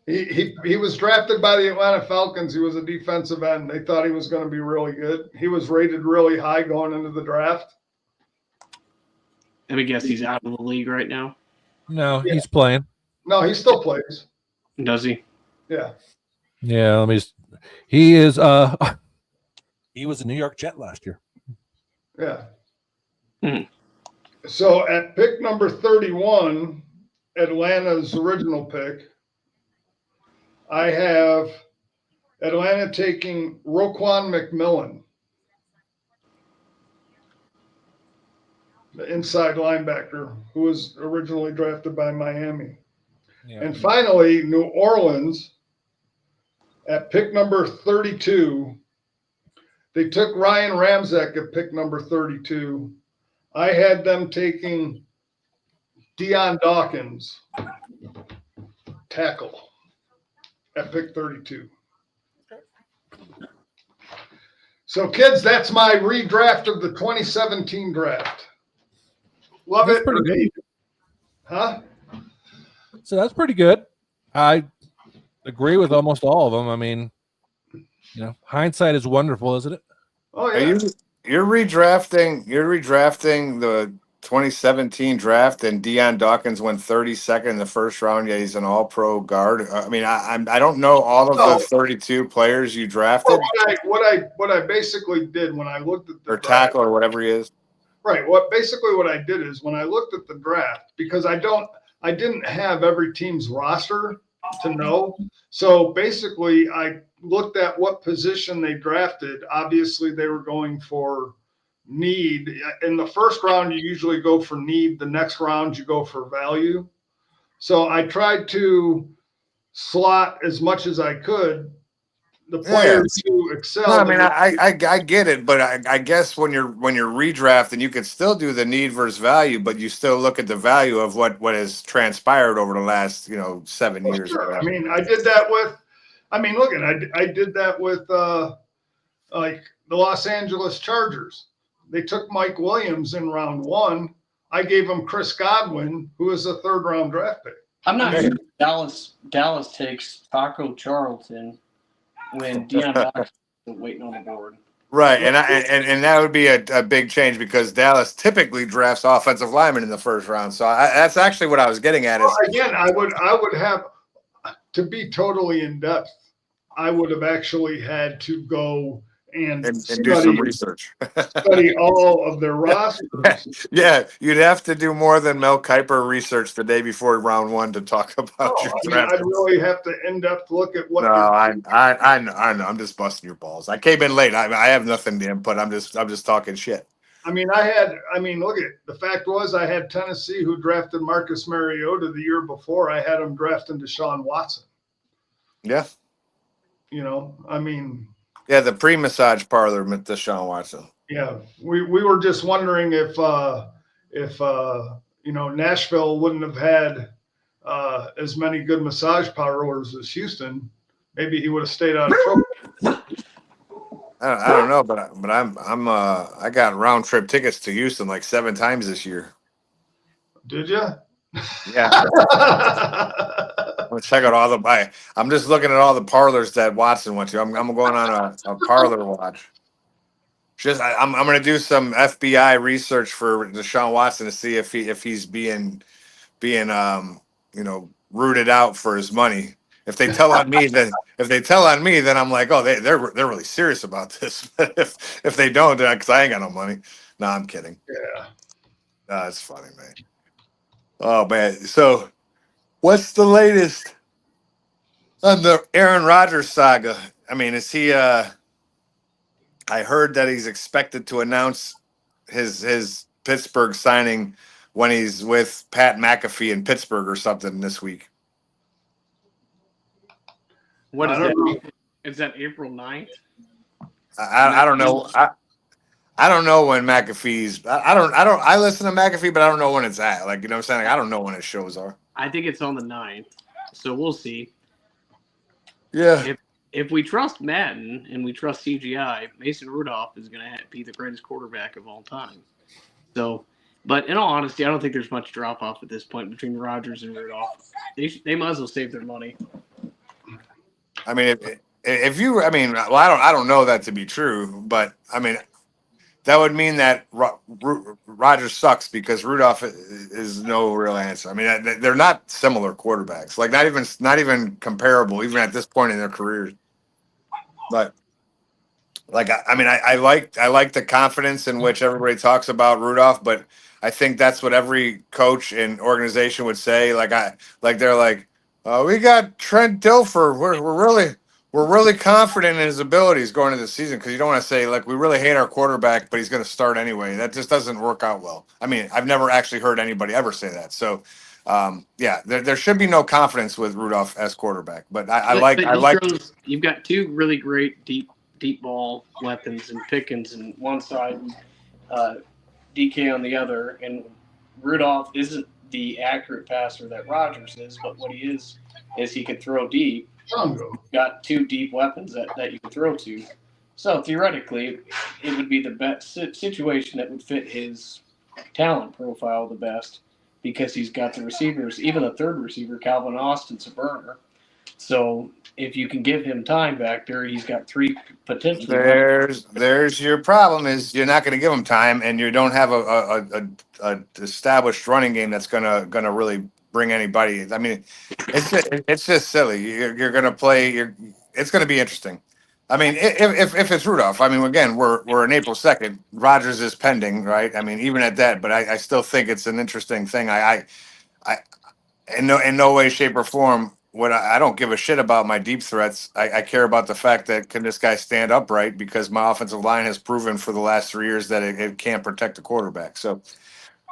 He was drafted by the Atlanta Falcons. He was a defensive end. They thought he was going to be really good. He was rated really high going into the draft. Let me guess, he's out of the league right now. No, he's playing. No, he still plays. Does he? Yeah. Yeah, let me just. He is. He was a New York Jet last year. Yeah. Hmm. So at pick number 31, Atlanta's original pick, I have Atlanta taking Roquan McMillan, the inside linebacker who was originally drafted by Miami. Yeah. And finally, New Orleans at pick number 32. They took Ryan Ramczyk at pick number 32. I had them taking Deion Dawkins, tackle, at pick 32. So, kids, that's my redraft of the 2017 draft. Love That's it. pretty good. Huh? So that's pretty good. I agree with almost all of them. I mean, hindsight is wonderful, isn't it? Oh, yeah. You're redrafting the 2017 draft, and Deion Dawkins went 32nd in the first round. Yeah, he's an All-Pro guard. I mean, I don't know all of the 32 players you drafted, What I basically did when I looked at the or draft, tackle, or whatever he is. right. What I did is when I looked at the draft, because I didn't have every team's roster to know. So basically I looked at what position they drafted. Obviously they were going for, need. In the first round, you usually go for need. The next round, you go for value. So I tried to slot as much as I could the players to excel. No, I mean, I get it, but I guess when you're redrafting, you could still do the need versus value, but you still look at the value of what has transpired over the last 7 years. Sure. I mean, I did that with. I mean, look at I did that with like the Los Angeles Chargers. They took Mike Williams in round 1. I gave him Chris Godwin, who was a 3rd round draft pick. I'm not sure Dallas takes Taco Charlton when Deion Dawkins is waiting on the board. Right, and that would be a big change because Dallas typically drafts offensive linemen in the first round. So that's actually what I was getting at. Well, again, I would have to be totally in depth. I would have actually had to go and do some research. Study all of their rosters. Yeah, you'd have to do more than Mel Kiper research the day before round 1 to talk about your draft. I'd really have to in-depth look at what. No, I know. I'm just busting your balls. I came in late. I have nothing to input. I'm just talking shit. I mean, look at the fact was I had Tennessee who drafted Marcus Mariota the year before. I had him drafting Deshaun Watson. Yeah. I mean. Yeah, the pre-massage parlor with Deshaun Watson. Yeah, we were just wondering if Nashville wouldn't have had as many good massage parlors as Houston. Maybe he would have stayed out of trouble. I don't know, but I got round trip tickets to Houston like 7 times this year. Did you? Yeah. I'm gonna check out I'm just looking at all the parlors that Watson went to. I'm going on a parlor watch. I'm gonna do some FBI research for Deshaun Watson to see if he's being rooted out for his money. If they tell on me, then I'm like, oh, they're really serious about this. But if they don't, because I ain't got no money. No, I'm kidding. Yeah. That's funny, man. Oh man, so what's the latest on the Aaron Rodgers saga? I mean, is he? I heard that he's expected to announce his Pittsburgh signing when he's with Pat McAfee in Pittsburgh or something this week. What is that? Is that April 9th? I don't know. I don't know when McAfee's. I listen to McAfee, but I don't know when it's at. Like, you know what I'm saying? Like, I don't know when his shows are. I think it's on the 9th. So we'll see. Yeah. If we trust Madden and we trust CGI, Mason Rudolph is going to be the greatest quarterback of all time. So, but in all honesty, I don't think there's much drop off at this point between Rodgers and Rudolph. They might as well save their money. I mean, well, I don't know that to be true, but I mean, that would mean that Rodgers sucks because Rudolph is no real answer. I mean, they're not similar quarterbacks, like not even comparable, even at this point in their careers. But like, I like the confidence in which everybody talks about Rudolph, but I think that's what every coach and organization would say. They're like, we got Trent Dilfer. We're really confident in his abilities going into the season because you don't want to say, like, we really hate our quarterback, but he's going to start anyway. That just doesn't work out well. I mean, I've never actually heard anybody ever say that. So, yeah, there should be no confidence with Rudolph as quarterback. But you've got 2 really great deep ball weapons and Pickens on one side, DK on the other, and Rudolph isn't the accurate passer that Rodgers is, but what he is he can throw deep. Got 2 deep weapons that you can throw to. So theoretically, it would be the best situation that would fit his talent profile the best because he's got the receivers, even the third receiver, Calvin Austin's a burner. So if you can give him time back there, he's got 3 potentially. There's your problem is you're not going to give him time, and you don't have a established running game that's gonna really bring anybody. I mean, it's just silly. You're going to play. It's going to be interesting. I mean, if it's Rudolph, I mean, again, we're in April 2nd. Rodgers is pending, right? I mean, even at that, but I still think it's an interesting thing. I in no way, shape, or form what I don't give a shit about my deep threats. I care about the fact that can this guy stand upright, because my offensive line has proven for the last 3 years that it can't protect the quarterback. So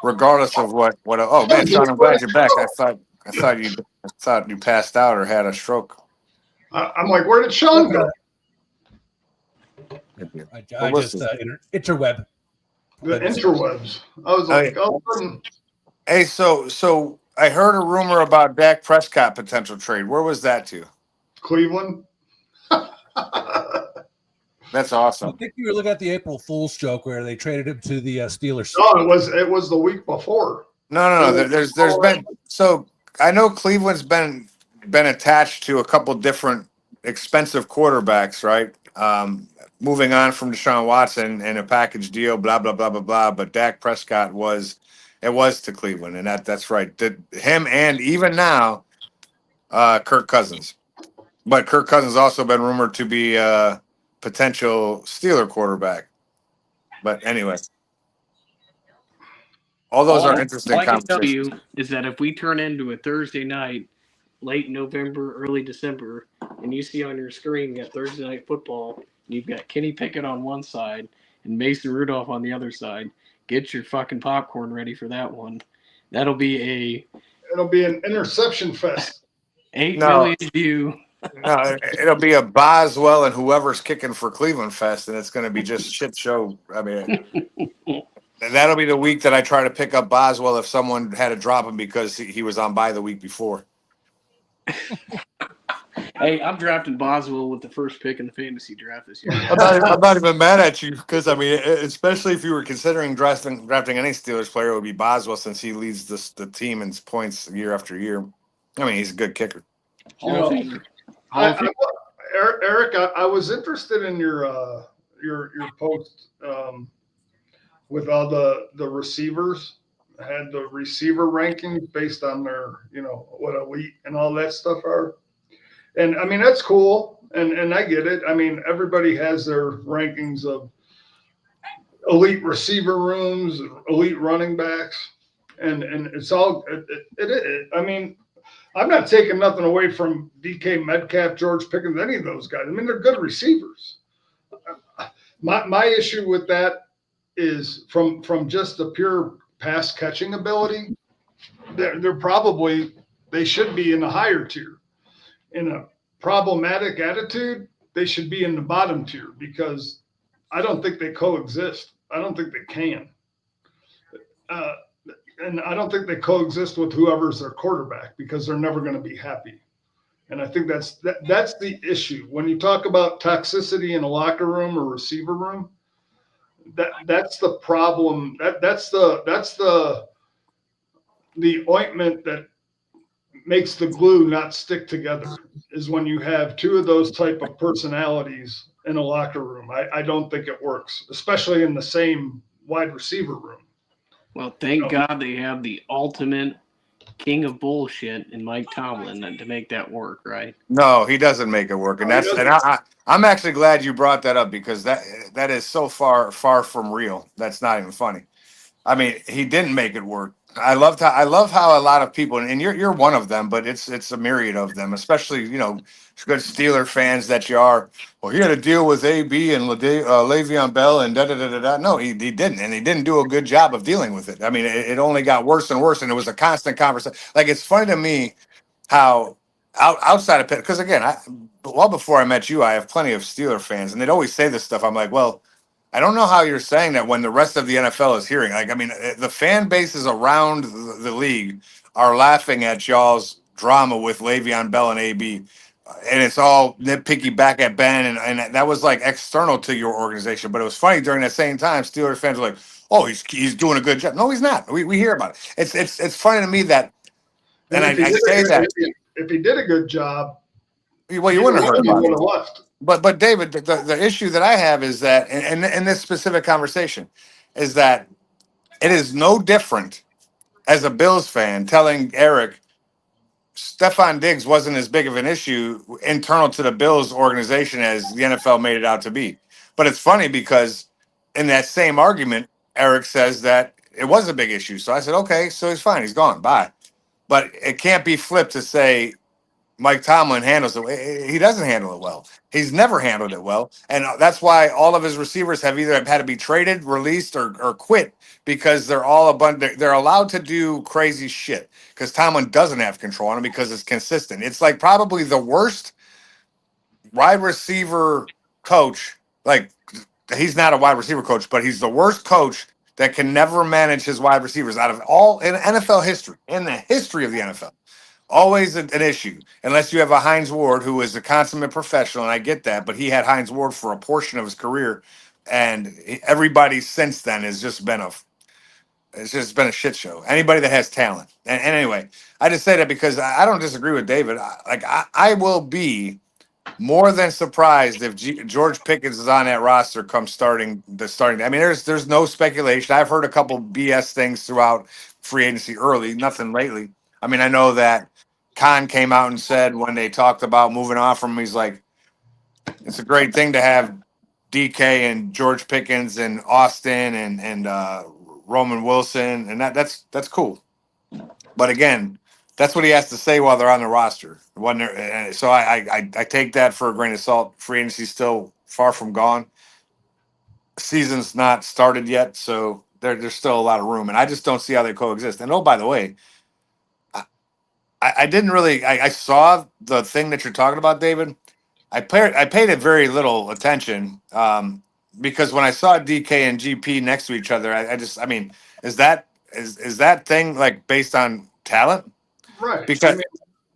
regardless of what, oh man, Sean, I'm glad you're back. I thought you passed out or had a stroke. I'm like, where did Sean go? I just interweb. The interwebs. I was like, Hey, so I heard a rumor about Dak Prescott potential trade. Where was that to? Cleveland. That's I awesome. think you were looking at the April Fool's joke where they traded him to the Steelers. No, it was the week before. No. There's been, so I know Cleveland's been attached to a couple different expensive quarterbacks, right? Moving on from Deshaun Watson and a package deal, blah blah blah blah blah. But Dak Prescott was to Cleveland, and that's right. Him and even now, Kirk Cousins. But Kirk Cousins also been rumored to be a potential Steeler quarterback. But anyway, all those are interesting all I can conversations. tell you is that if we turn into a Thursday night, late November, early December, and you see on your screen you got Thursday Night Football, and you've got Kenny Pickett on one side and Mason Rudolph on the other side, get your fucking popcorn ready for that one. It'll be an interception fest. 8 million view. No, it'll be a Boswell and whoever's kicking for Cleveland Fest, and it's going to be just shit show. I mean, and that'll be the week that I try to pick up Boswell if someone had to drop him because he was on bye the week before. Hey, I'm drafting Boswell with the first pick in the fantasy draft this year. I'm not even mad at you because, I mean, especially if you were considering drafting any Steelers player, it would be Boswell since he leads the team in points year after year. I mean, he's a good kicker. Eric, I was interested in your post with all the receivers. I had the receiver rankings based on their, what elite and all that stuff are. And I mean, that's cool. And I get it. I mean, everybody has their rankings of elite receiver rooms, elite running backs. And it's all, I mean, I'm not taking nothing away from DK Metcalf, George Pickens, any of those guys. I mean, they're good receivers. My issue with that is from just the pure pass catching ability. They should be in the higher tier. In a problematic attitude, they should be in the bottom tier because I don't think they coexist. I don't think they can. And I don't think they coexist with whoever's their quarterback because they're never going to be happy. And I think that's the issue. When you talk about toxicity in a locker room or receiver room, that's the problem. That's the ointment that makes the glue not stick together is when you have two of those type of personalities in a locker room. I don't think it works, especially in the same wide receiver room. Well, thank God they have the ultimate king of bullshit in Mike Tomlin to make that work, right? No, he doesn't make it work, and I'm actually glad you brought that up because that is so far from real. That's not even funny. I mean, he didn't make it work. I love how a lot of people, and you're one of them, but it's a myriad of them, especially good Steeler fans that you are. Well, he had to deal with AB and Le'Veon Bell and da da da da da. No, he didn't, and he didn't do a good job of dealing with it. I mean, it only got worse and worse, and it was a constant conversation. Like, it's funny to me how outside of Pitt, because again, well before I met you, I have plenty of Steeler fans, and they'd always say this stuff. I'm like, well, I don't know how you're saying that when the rest of the NFL is hearing. Like, I mean, the fan bases around the league are laughing at y'all's drama with Le'Veon Bell and AB, and it's all nitpicky back at Ben, and that was like external to your organization. But it was funny during that same time, Steelers fans were like, "Oh, he's doing a good job." No, he's not. We hear about it. It's funny to me that, and I say that if he did a good job, well, you wouldn't have heard about it. Left. But David, the issue that I have is that in this specific conversation is that it is no different as a Bills fan telling Eric Stephon Diggs wasn't as big of an issue internal to the Bills organization as the NFL made it out to be. But it's funny because in that same argument, Eric says that it was a big issue. So I said, okay, so he's fine. He's gone. Bye. But it can't be flipped to say Mike Tomlin handles it. He doesn't handle it well. He's never handled it well. And that's why all of his receivers have either had to be traded, released, or quit because they're all they're allowed to do crazy shit because Tomlin doesn't have control on it because it's consistent. It's like probably the worst wide receiver coach. Like, he's not a wide receiver coach, but he's the worst coach that can never manage his wide receivers out of all in NFL history, in the history of the NFL. Always an issue, unless you have a Hines Ward who is a consummate professional, and I get that, but he had Hines Ward for a portion of his career, and everybody since then has just been a shit show. Anybody that has talent, and anyway, I just say that because I don't disagree with David. I will be more than surprised if George Pickens is on that roster come starting. I mean, there's no speculation. I've heard a couple BS things throughout free agency early, nothing lately. I mean, I know that Khan came out and said when they talked about moving on from him, he's like, it's a great thing to have DK and George Pickens and Austin and Roman Wilson, and that's cool. But again, that's what he has to say while they're on the roster. So I take that for a grain of salt. Free agency's still far from gone. Season's not started yet, so there's still a lot of room, and I just don't see how they coexist. And oh, by the way, I didn't really. I saw the thing that you're talking about, David. I paid it very little attention because when I saw DK and GP next to each other, I mean, is that thing like based on talent? Right. Because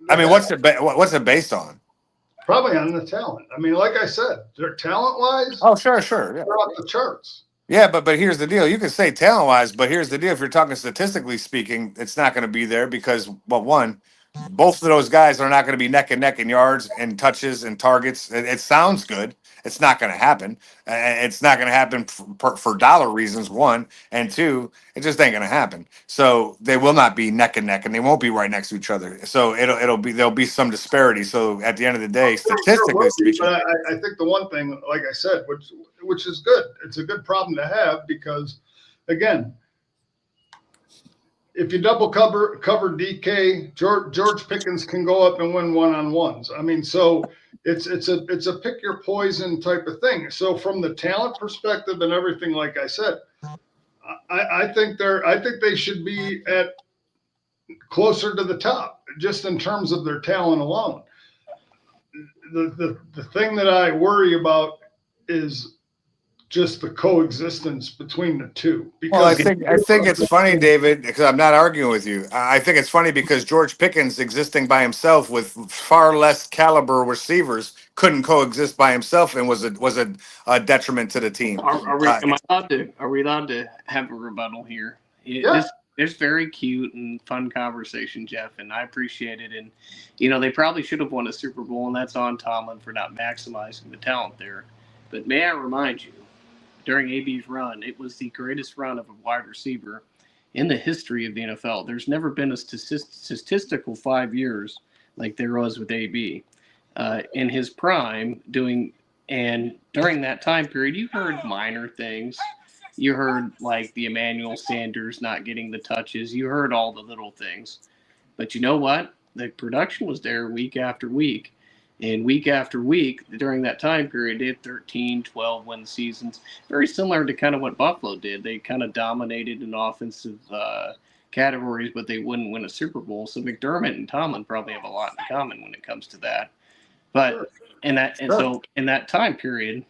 I mean, what's it based on? Probably on the talent. I mean, like I said, they're talent-wise. Oh, sure, yeah. They're off the charts. Yeah, but here's the deal. You can say talent-wise, but here's the deal. If you're talking statistically speaking, it's not going to be there because, well, one, both of those guys are not going to be neck and neck in yards and touches and targets. It sounds good. It's not going to happen. It's not going to happen for dollar reasons, one. And two, it just ain't going to happen. So they will not be neck and neck, and they won't be right next to each other. So there'll be some disparity. So at the end of the day, statistically speaking. But I think the one thing, like I said, which is good, it's a good problem to have because, again, if you double cover DK, George Pickens can go up and win one-on-ones. I mean, so it's a pick your poison type of thing. So from the talent perspective and everything, like I said, I think they should be at closer to the top just in terms of their talent alone. The thing that I worry about is just the coexistence between the two. Because well, I think it's funny, David, because I'm not arguing with you. I think it's funny because George Pickens existing by himself with far less caliber receivers couldn't coexist by himself and was a detriment to the team. Are we allowed to have a rebuttal here? Yeah. It's very cute and fun conversation, Jeff, and I appreciate it. And they probably should have won a Super Bowl, and that's on Tomlin for not maximizing the talent there. But may I remind you, during AB's run, it was the greatest run of a wide receiver in the history of the NFL. There's never been a statistical 5 years like there was with AB. In his prime, and during that time period, you heard minor things. You heard like the Emmanuel Sanders not getting the touches. You heard all the little things. But you know what? The production was there week after week. And week after week, during that time period, they had 13, 12-win seasons. Very similar to kind of what Buffalo did. They kind of dominated in offensive categories, but they wouldn't win a Super Bowl. So McDermott and Tomlin probably have a lot in common when it comes to that. But so in that time period,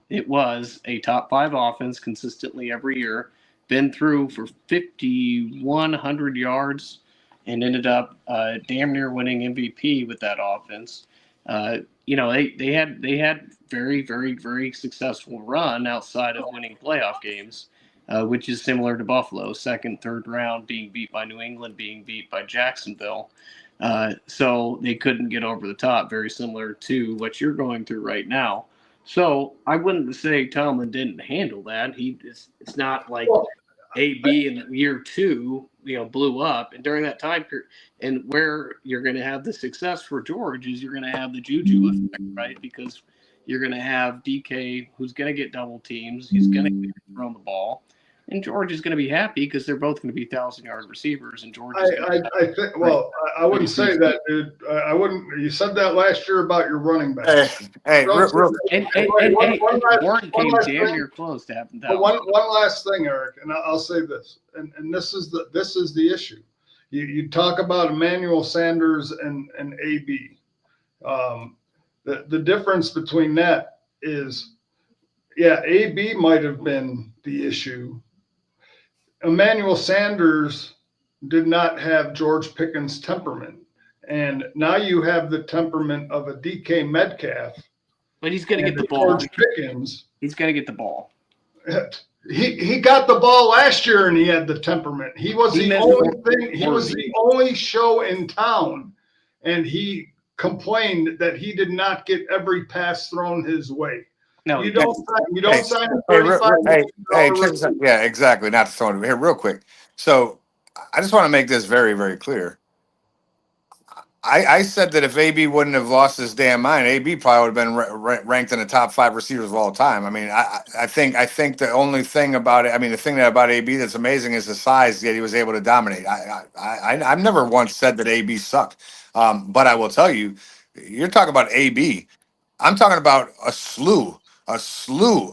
it was a top 5 offense consistently every year. Been through for 5,100 yards and ended up damn near winning MVP with that offense. They had very, very, very successful run outside of winning playoff games, which is similar to Buffalo, second, third round, being beat by New England, being beat by Jacksonville. So they couldn't get over the top, very similar to what you're going through right now. So I wouldn't say Tomlin didn't handle that. It's not like AB in year 2, blew up. And during that time period, and where you're going to have the success for George is you're going to have the juju effect, right? Because you're going to have DK who's going to get double teams. He's going to get thrown the ball. And George is going to be happy because they're both going to be 1,000-yard receivers, and George is going to I think. Well, I wouldn't say that, dude. I wouldn't. You said that last year about your running back. Hey, real, and Warren came damn near close to having that. One last thing, Eric, and I'll say this, and this is the issue. You talk about Emmanuel Sanders and AB. The difference between that is, yeah, AB might have been the issue. Emmanuel Sanders did not have George Pickens' temperament. And now you have the temperament of a DK Metcalf. But he's going to get the ball. George Pickens. He's going to get the ball. He got the ball last year and he had the temperament. He was the only thing. He was the only show in town. And he complained that he did not get every pass thrown his way. No, you don't sign a 35 yeah, exactly. Not to throw it here real quick. So I just want to make this very, very clear. I said that if AB wouldn't have lost his damn mind, AB probably would have been ranked in the top 5 receivers of all time. I mean, I think the only thing about it, I mean, the thing about AB that's amazing is the size that he was able to dominate. I've never once said that AB sucked, but I will tell you, you're talking about AB. I'm talking about a slew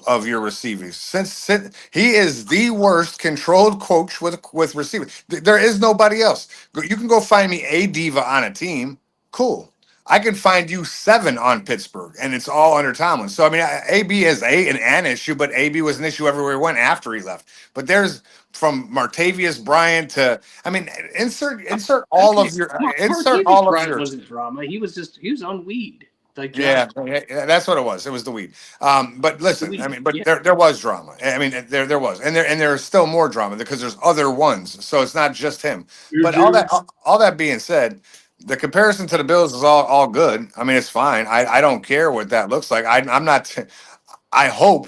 of your receivers. Since he is the worst controlled coach with receivers, there is nobody else. You can go find me a diva on a team. Cool. I can find you 7 on Pittsburgh, and it's all under Tomlin. So I mean, AB is an issue, but AB was an issue everywhere he went after he left. But there's from Martavius Bryant to, I mean, insert all of your wasn't drama. He was on weed. Like yeah, that's what it was. It was the weed. But listen, I mean, but there was drama. I mean, there was, and there's still more drama because there's other ones. So it's not just him. But all that being said, the comparison to the Bills is all good. I mean, it's fine. I don't care what that looks like. I'm not. I hope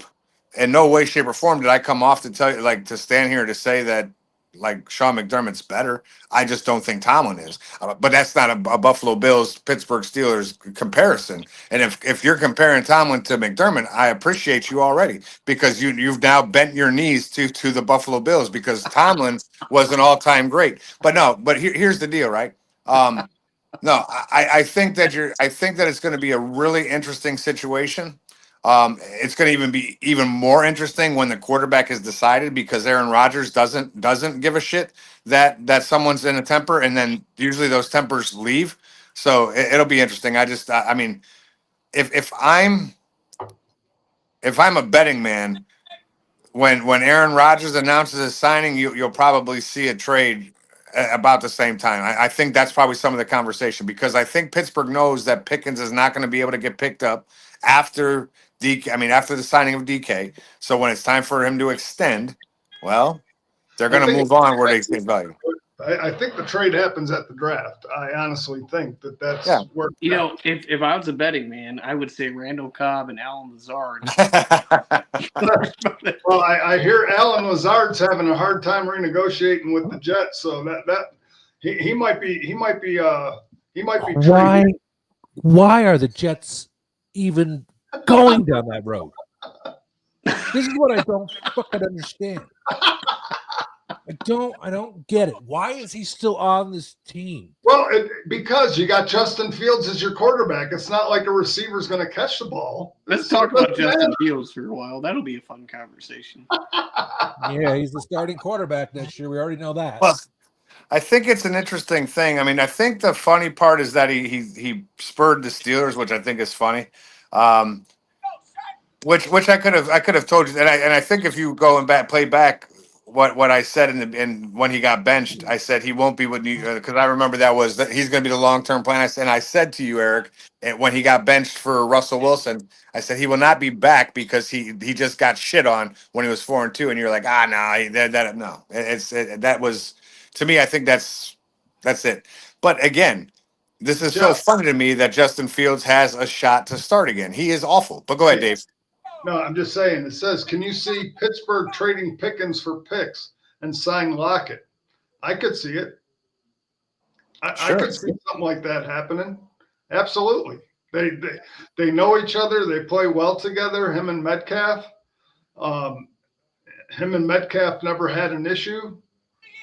in no way, shape, or form did I come off to tell you, like, to stand here to say that like Sean McDermott's better. I just don't think Tomlin is. But that's not a Buffalo Bills, Pittsburgh Steelers comparison. And if you're comparing Tomlin to McDermott, I appreciate you already because you've now bent your knees to the Buffalo Bills because Tomlin was an all-time great. But here's the deal, right? No, I think that it's going to be a really interesting situation. It's going to even be even more interesting when the quarterback is decided because Aaron Rodgers doesn't give a shit that someone's in a temper, and then usually those tempers leave. So it'll be interesting. I mean, if I'm a betting man, when Aaron Rodgers announces his signing, you'll probably see a trade about the same time. I think that's probably some of the conversation because I think Pittsburgh knows that Pickens is not going to be able to get picked up after after the signing of DK. So when it's time for him to extend, well, they're going to move on where they see value. I think the trade happens at the draft. I honestly think that's where. You know, if I was a betting man, I would say Randall Cobb and Alan Lazard. Well, I hear Alan Lazard's having a hard time renegotiating with the Jets, so that he might be. Why are the Jets even going down that road? This is what I don't fucking understand. I don't get it. Why is he still on this team? Well, because you got Justin Fields as your quarterback. It's not like a receiver's going to catch the ball. Let's talk about Justin Fields for a while. That'll be a fun conversation. Yeah, he's the starting quarterback next year. We already know that. Well, I think it's an interesting thing. I mean, I think the funny part is that he spurred the Steelers, which I think is funny. Which I could have told you, and I think if you go and play back what I said in when he got benched, I said he won't be with New because I remember that he's going to be the long-term plan. I said to you, Eric, when he got benched for Russell Wilson, I said he will not be back because he just got shit on when he was 4-2, and you're like, no, that was to me. I think that's it. But again, this is so funny to me that Justin Fields has a shot to start again. He is awful, but go ahead, Dave. No, I'm just saying. It says, can you see Pittsburgh trading Pickens for picks and sign Lockett? I could see it. I could see something like that happening. Absolutely. They know each other. They play well together, him and Metcalf. him and Metcalf never had an issue,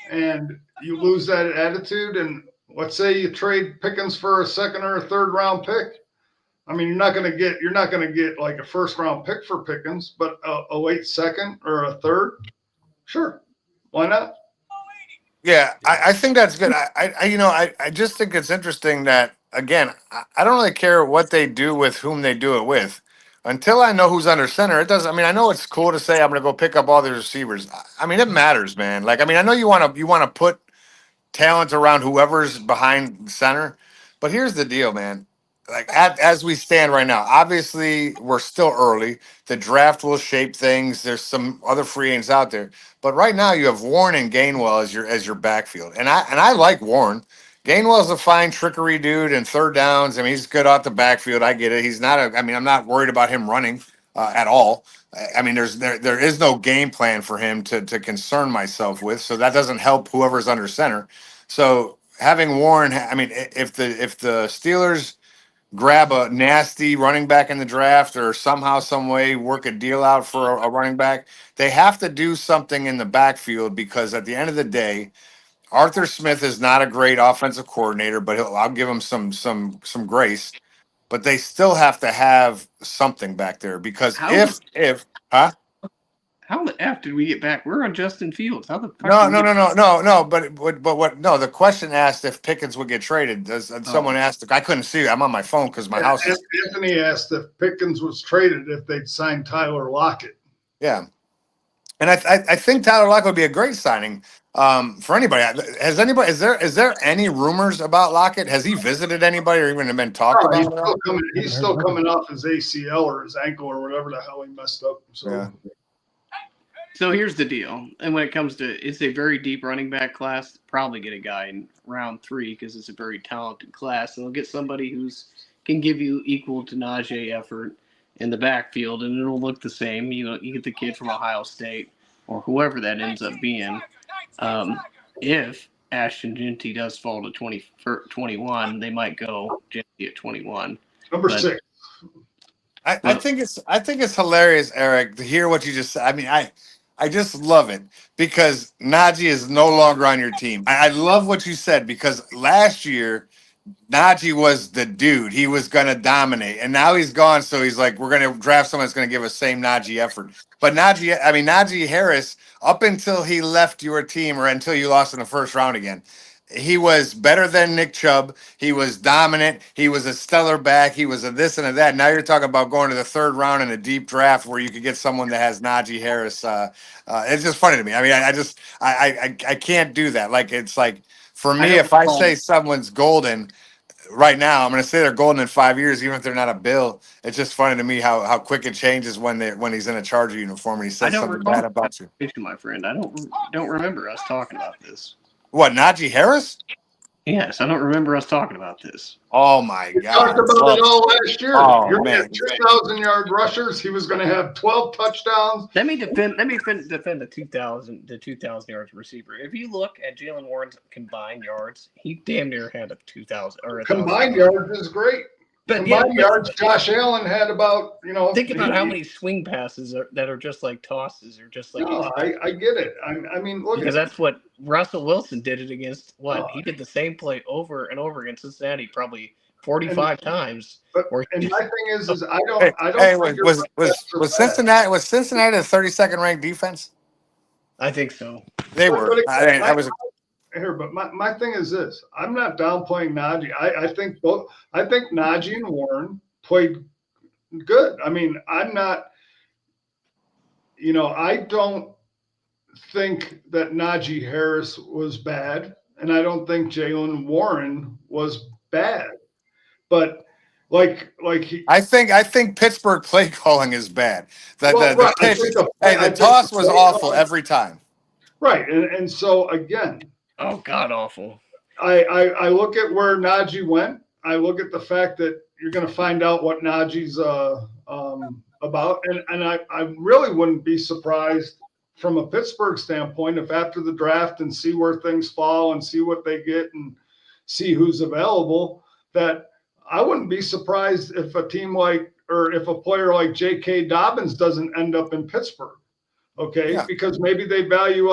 and you lose that attitude, and let's say you trade Pickens for a second or a third round pick. I mean, you're not going to get like a first round pick for Pickens, but a late second or a third, sure, why not? Yeah, I think that's good. I just think it's interesting that, again, I don't really care what they do with whom they do it with. Until I know who's under center, it doesn't. I mean, I know it's cool to say I'm going to go pick up all the receivers. I mean, it matters, man. Like, I mean, I know you want to put talent around whoever's behind center, but here's the deal, man. Like, as we stand right now, obviously we're still early. The draft will shape things. There's some other free agents out there, but right now you have Warren and Gainwell as your backfield, and I like Warren. Gainwell's a fine trickery dude and third downs. I mean, he's good out the backfield. I get it. He's not a. I mean, I'm not worried about him running at all. I mean, there is no game plan for him to concern myself with, so that doesn't help whoever's under center. So having Warren, I mean, if the Steelers grab a nasty running back in the draft or somehow, some way work a deal out for a running back, they have to do something in the backfield, because at the end of the day, Arthur Smith is not a great offensive coordinator, but I'll give him some grace. But they still have to have something back there, because How the F did we get back? We're on Justin Fields. How the fuck? No. But what? No, the question asked if Pickens would get traded. Someone asked? I couldn't see it. I'm on my phone because my house is. Anthony asked if Pickens was traded, if they'd signed Tyler Lockett. Yeah, and I think Tyler Lockett would be a great signing for anybody. Has anybody? Is there any rumors about Lockett? Has he visited anybody or even been talked about? He's still coming off his ACL or his ankle or whatever the hell he messed up. So. Yeah. So here's the deal, and when it comes to, it's a very deep running back class. Probably get a guy in round 3 because it's a very talented class, and they'll get somebody who's can give you equal to Najee effort in the backfield, and it'll look the same. You know, you get the kid from Ohio State or whoever that ends up being. If Ashton Jeanty does fall to 21, they might go Jeanty at 21. Number 6. I think it's hilarious, Eric, to hear what you just said. I mean, I just love it because Najee is no longer on your team. I love what you said, because last year Najee was the dude. He was going to dominate, and now he's gone. So he's like, we're going to draft someone that's going to give us same Najee effort. But Najee Harris, up until he left your team or until you lost in the first round again, he was better than Nick Chubb. He was dominant. He was a stellar back. He was a this and a that. Now you're talking about going to the third round in a deep draft where you could get someone that has Najee Harris. It's just funny to me. I mean, I can't do that. Like, it's like, for me, if I say someone's golden right now, I'm going to say they're golden in 5 years, even if they're not a Bill. It's just funny to me how quick it changes when he's in a Charger uniform and he says something bad about you. My friend, I don't remember us talking about this. What, Najee Harris? Yes, I don't remember us talking about this. Oh my God! We talked about it all last year. Oh, You're man. 2,000-yard rushers. He was going to have 12 touchdowns. Let me defend the 2,000 yards receiver. If you look at Jalen Warren's combined yards, he damn near had a 2,000 or a combined yards is great. But combined yards, Josh Allen had about, think about how many swing passes that are just like tosses or just like. No, I get it. I mean, look, because that's what Russell Wilson did it against. He did the same play over and over against Cincinnati probably 45 times. And my thing is I don't. Hey, was Cincinnati a 32nd ranked defense? I think so. They were. Here, but my thing is this: I'm not downplaying Najee. I think Najee and Warren played good. I mean, I'm not. I don't think that Najee Harris was bad, and I don't think Jalen Warren was bad. But I think Pittsburgh play calling is bad. The toss was awful every time. Right, and so again. Oh, God, awful. I look at where Najee went. I look at the fact that you're going to find out what Najee's about. And I really wouldn't be surprised from a Pittsburgh standpoint if after the draft and see where things fall and see what they get and see who's available, that I wouldn't be surprised if a player like J.K. Dobbins doesn't end up in Pittsburgh. Okay, Yeah. because maybe they value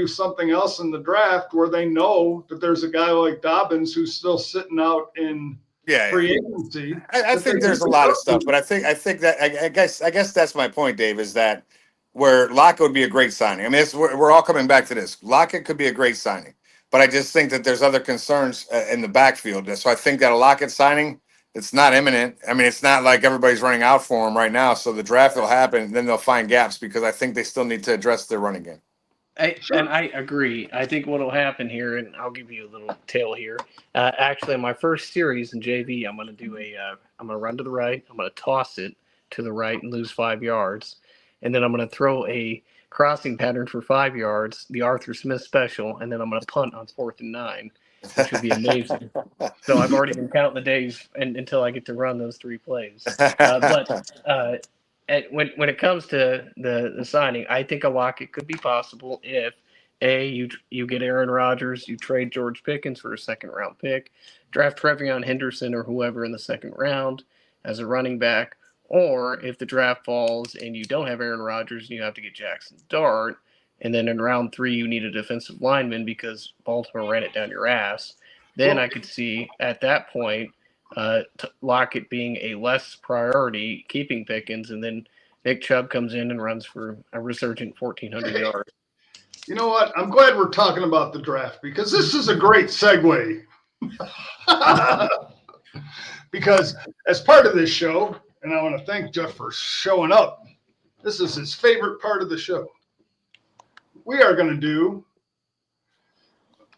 something else in the draft where they know that there's a guy like Dobbins who's still sitting out in Yeah, free agency. I that they think there's a can lot of pick stuff, up. but I guess that's my point, Dave, is that where Lockett would be a great signing. I mean, we're all coming back to this. Lockett could be a great signing, but I just think that there's other concerns in the backfield. So I think that a Lockett signing, it's not imminent. I mean, it's not like everybody's running out for him right now. So the draft will happen, and then they'll find gaps because I think they still need to address their running game. And I agree. I think what will happen here, and I'll give you a little tale here. Actually, in my first series in JV, I'm going to do I'm going to run to the right. I'm going to toss it to the right and lose 5 yards, and then I'm going to throw a crossing pattern for 5 yards, the Arthur Smith special, and then I'm going to punt on 4th and 9, which would be amazing. So I've already been counting the days until I get to run those 3 plays. When it comes to the signing, I think a Lockett could be possible if you get Aaron Rodgers, you trade George Pickens for a 2nd-round pick, draft Trevion Henderson or whoever in the 2nd round as a running back, or if the draft falls and you don't have Aaron Rodgers and you have to get Jackson Dart, and then in round 3 you need a defensive lineman because Baltimore ran it down your ass. Then I could see at that point Lockett being a less priority, keeping Pickens, and then Nick Chubb comes in and runs for a resurgent 1,400 yards. You know what? I'm glad we're talking about the draft because this is a great segue. Because as part of this show, and I want to thank Jeff for showing up, this is his favorite part of the show. We are going to do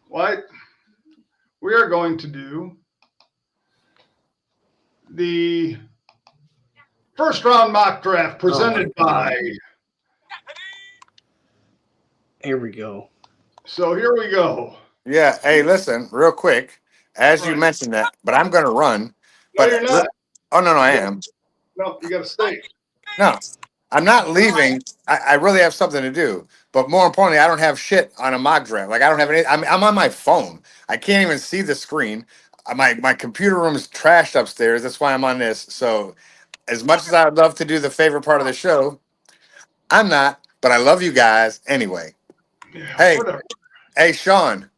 what? We are going to do the first round mock draft presented by. Here we go. So here we go. Yeah. Hey, listen, real quick, as you mentioned that, but I'm going to run. No, But you're not. oh no, I am. No, you got to stay. No, I'm not leaving. I really have something to do. But more importantly, I don't have shit on a mock draft. Like I don't have any. I'm on my phone. I can't even see the screen. My computer room is trashed upstairs. That's why I'm on this. So as much as I'd love to do the favorite part of the show, I'm not. But I love you guys anyway. Yeah, Hey, whatever. hey, Sean.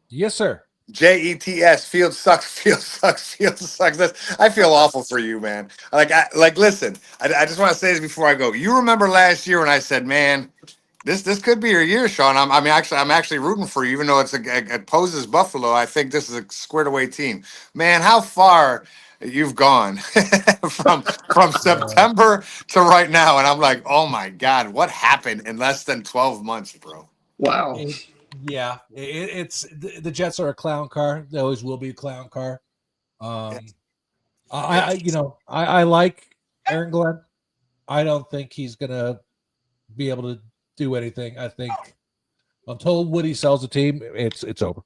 Yes, sir. JETS, field sucks, field sucks, field sucks. I feel awful for you, man. Listen, I just want to say this before I go. You remember last year when I said, man, this could be your year, Sean. I'm actually rooting for you, even though it poses Buffalo. I think this is a squared away team. Man, how far you've gone from September to right now. And I'm like, oh my God, what happened in less than 12 months, bro? Wow. It's the Jets are a clown car. They always will be a clown car. I like Aaron Glenn. I don't think he's gonna be able to do anything. I think until Woody sells the team, it's over.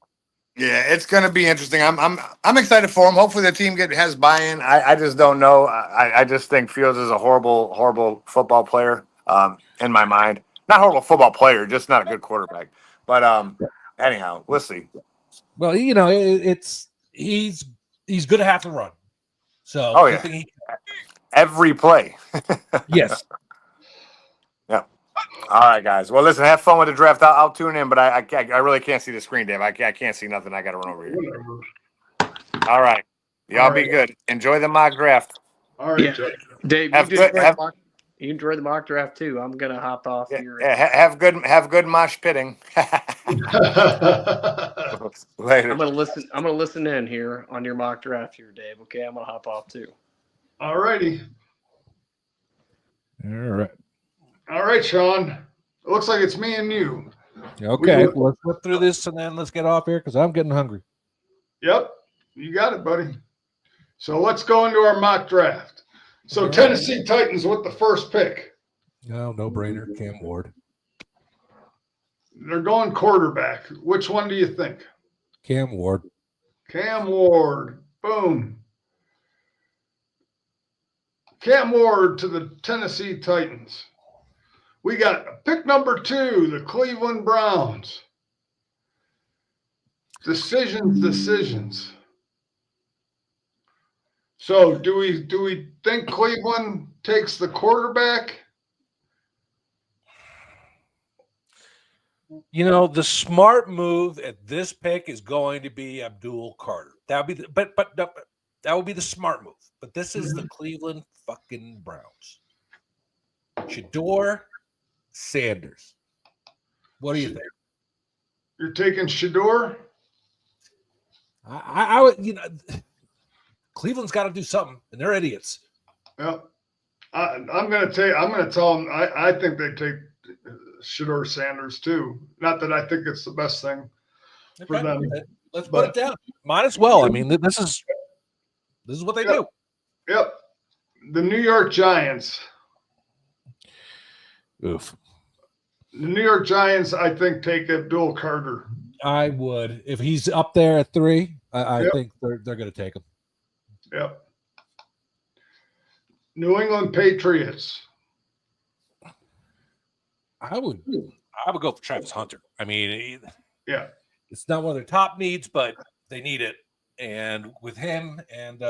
Yeah, it's going to be interesting. I'm excited for him. Hopefully, the team has buy-in. I just don't know. I just think Fields is a horrible football player. In my mind, not horrible football player, just not a good quarterback. But anyhow, we'll see. Well, he's good at half the run. So Oh yeah, every play. Yes. Yeah. All right, guys. Well, listen, have fun with the draft. I'll tune in, but I really can't see the screen, Dave. I can't see nothing. I got to run over here. Whatever. All right. Y'all be good. Enjoy the mock draft. All right, Yeah. Jeff. Dave, you enjoy the mock draft too. I'm gonna hop off here. Have good mosh pitting. Later. I'm gonna listen in here on your mock draft here, Dave. Okay, I'm gonna hop off too. All righty. All right. All right, Sean. It looks like it's me and you. Okay. Let's flip through this and then let's get off here because I'm getting hungry. Yep. You got it, buddy. So let's go into our mock draft. So Tennessee Titans with the first pick. No brainer. Cam Ward. They're going quarterback. Which one do you think? Cam Ward. Cam Ward. Boom. Cam Ward to the Tennessee Titans. We got pick number 2, the Cleveland Browns. Decisions. So do we think Cleveland takes the quarterback? You know, the smart move at this pick is going to be Abdul Carter. That would be, that would be the smart move. But this is the Cleveland fucking Browns. Shador Sanders. What do you think? You're taking Shador? I would, Cleveland's got to do something, and they're idiots. Yeah. I'm going to tell them, I think they take Shador Sanders too. Not that I think it's the best thing for them. Let's put it down. Might as well. I mean, this is what they do. Yep. The New York Giants. Oof. The New York Giants, I think, take Abdul Carter. I would. If he's up there at 3, I think they're going to take him. Yep. New England Patriots. I would go for Travis Hunter. I mean, Yeah. it's not one of their top needs, but they need it. And with him and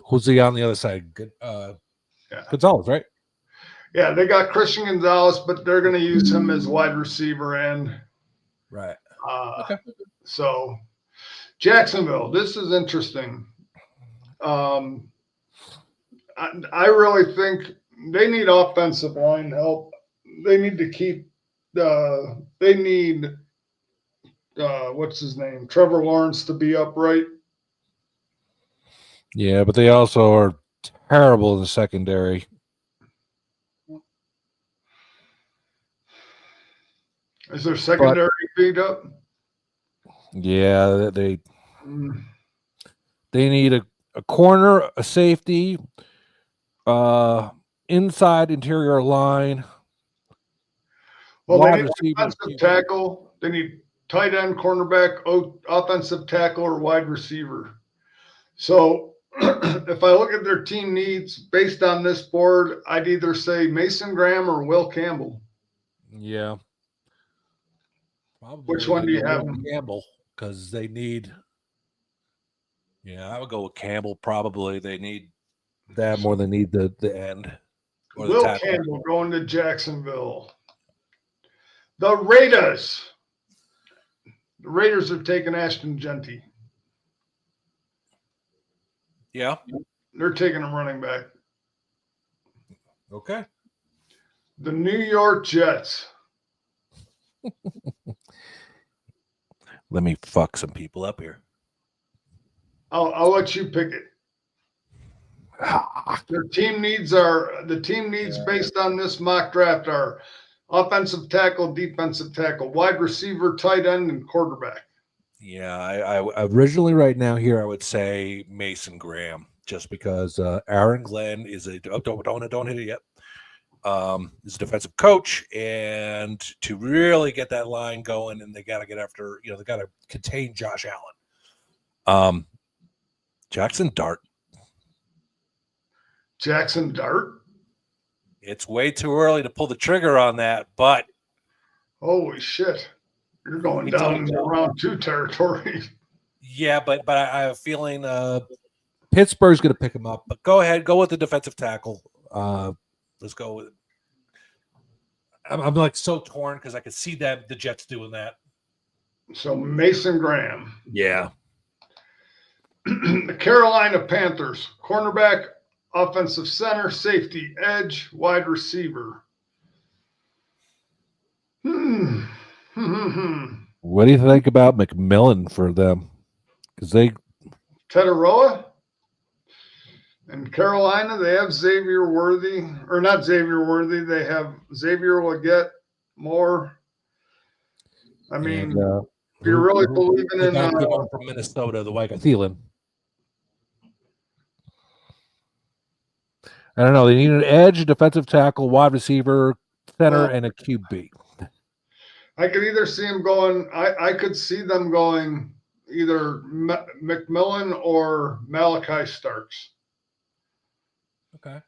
who's he on the other side? Good, Gonzalez, right? Yeah, they got Christian Gonzalez, but they're going to use him as wide receiver and Right. So Jacksonville, this is interesting. I really think they need offensive line help. They need to keep what's his name? Trevor Lawrence to be upright. Yeah, but they also are terrible in the secondary. Is their secondary beat up? Yeah, they need a corner, a safety, inside interior line. Well, they need offensive tackle. They need tight end, cornerback, offensive tackle, or wide receiver. So if I look at their team needs based on this board, I'd either say Mason Graham or Will Campbell. Yeah. Probably. Which one do you have? Campbell, because they need. Yeah, I would go with Campbell. Probably they need that more than need the end. Or Will the Campbell going to Jacksonville. The Raiders. The Raiders have taken Ashton Genty. Yeah. They're taking him running back. Okay. The New York Jets. Let me fuck some people up here. I'll let you pick it. The team needs based on this mock draft are offensive tackle, defensive tackle, wide receiver, tight end, and quarterback. Yeah, I originally right now here I would say Mason Graham, just because Aaron Glenn is don't hit it yet. Is a defensive coach, and to really get that line going, and they got to get after, they got to contain Josh Allen. Jackson Dart. Jackson Dart? It's way too early to pull the trigger on that, but holy shit. You're going down into round 2 territory. Yeah, but I have a feeling Pittsburgh's going to pick him up. But go ahead, go with the defensive tackle. Let's go with it. I'm like so torn because I could see the Jets doing that. So Mason Graham. Yeah. The Carolina Panthers, cornerback, offensive center, safety, edge, wide receiver. What do you think about McMillan for them? Because Tetaroa. In Carolina, they have Xavier Worthy, or not Xavier Worthy. They have Xavier Leggett, Moore. I mean, if you're really believing in from Minnesota, the white guy, Thielen. I don't know. They need an edge, defensive tackle, wide receiver, center, and a QB. I could either see him going. I could see them going either McMillan or Malachi Starks. Okay.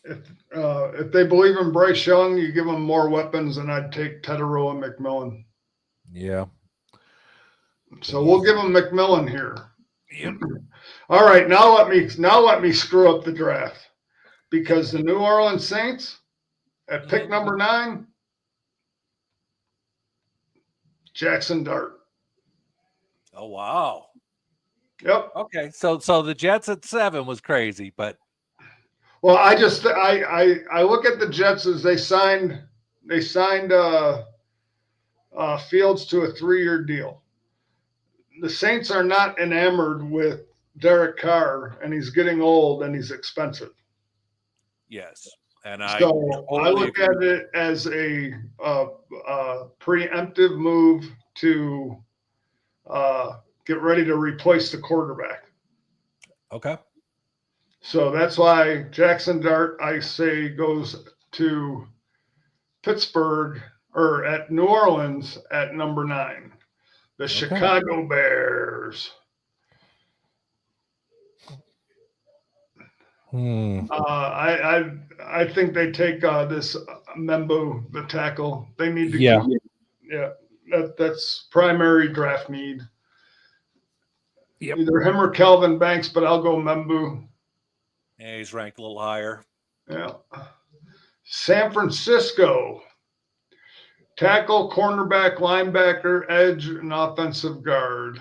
If they believe in Bryce Young, you give them more weapons, and I'd take Tetaroa and McMillan. Yeah. So we'll give them McMillan here. Yep. All right, now let me screw up the draft. because the New Orleans Saints at pick number 9, Jackson Dart. Oh wow. Yep. Okay, so the Jets at 7 was crazy, but Well, I look at the Jets as they signed Fields to a 3-year deal. The Saints are not enamored with Derek Carr, and he's getting old and he's expensive. yes, and I So I totally look agree. at it as a preemptive move to get ready to replace the quarterback. Okay. So that's why Jackson Dart, I say, goes to Pittsburgh or at New Orleans at number 9. The Chicago Bears. I think they take this Membo, the tackle. They need to keep. Yeah, that's primary draft need. Yep. Either him or Kelvin Banks, but I'll go Membu. Yeah, he's ranked a little higher. Yeah. San Francisco. Tackle, cornerback, linebacker, edge, and offensive guard.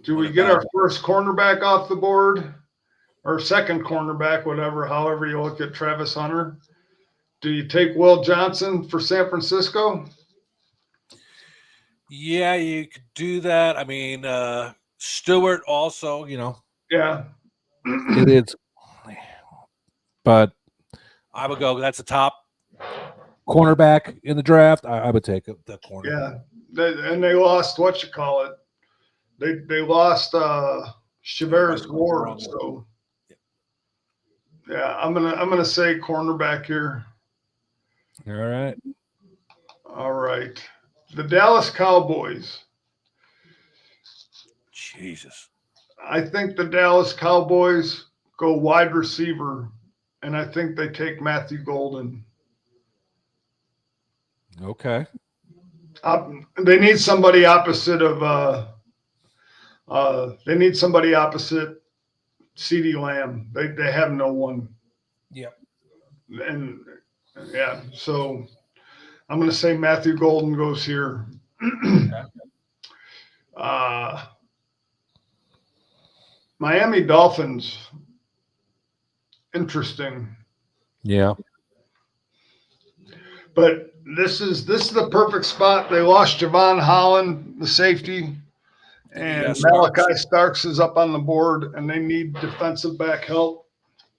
Do we get our first cornerback off the board? Or second cornerback, whatever, however you look at Travis Hunter? Do you take Will Johnson for San Francisco? Yeah, you could do that. I mean, Stewart also, Yeah. It is. But I would go. That's a top. cornerback in the draft, I would take the corner. Yeah. And they lost, they lost Chavaris Ward. So yeah, I'm gonna say cornerback here. All right. All right. The Dallas Cowboys. Jesus. I think the Dallas Cowboys go wide receiver, and I think they take Matthew Golden. Okay. They need somebody opposite of they need somebody opposite CeeDee Lamb. They have no one. Yep. And yeah, so I'm going to say Matthew Golden goes here. Miami Dolphins. Interesting. Yeah. But this is the perfect spot. They lost Javon Holland, the safety, and Malachi Starks is up on the board, and they need defensive back help.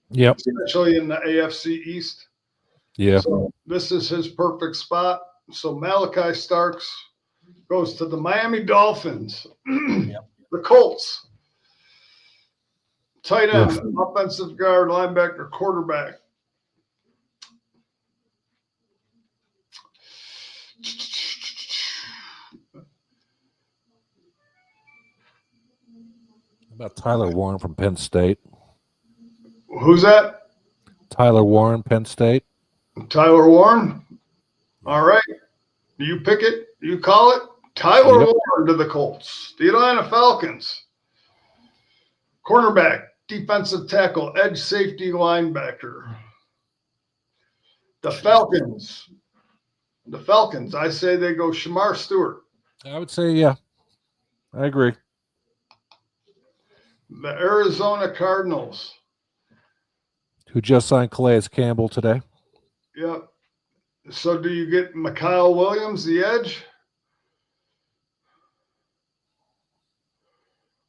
Yep. Especially in the AFC East. Yeah. So this is his perfect spot. So Malachi Starks goes to the Miami Dolphins. The Colts. Tight end, offensive guard, linebacker, quarterback. How about Tyler Warren from Penn State? Who's that? Tyler Warren, Penn State. Tyler Warren. All right. You pick it. You call it. Tyler Warren to the Colts. The Atlanta Falcons. Cornerback, defensive tackle, edge safety, linebacker. The Falcons. I say they go Shamar Stewart. I would say, yeah. I agree. The Arizona Cardinals. Who just signed Calais Campbell today? Yep. So do you get Mikhail Williams, the edge?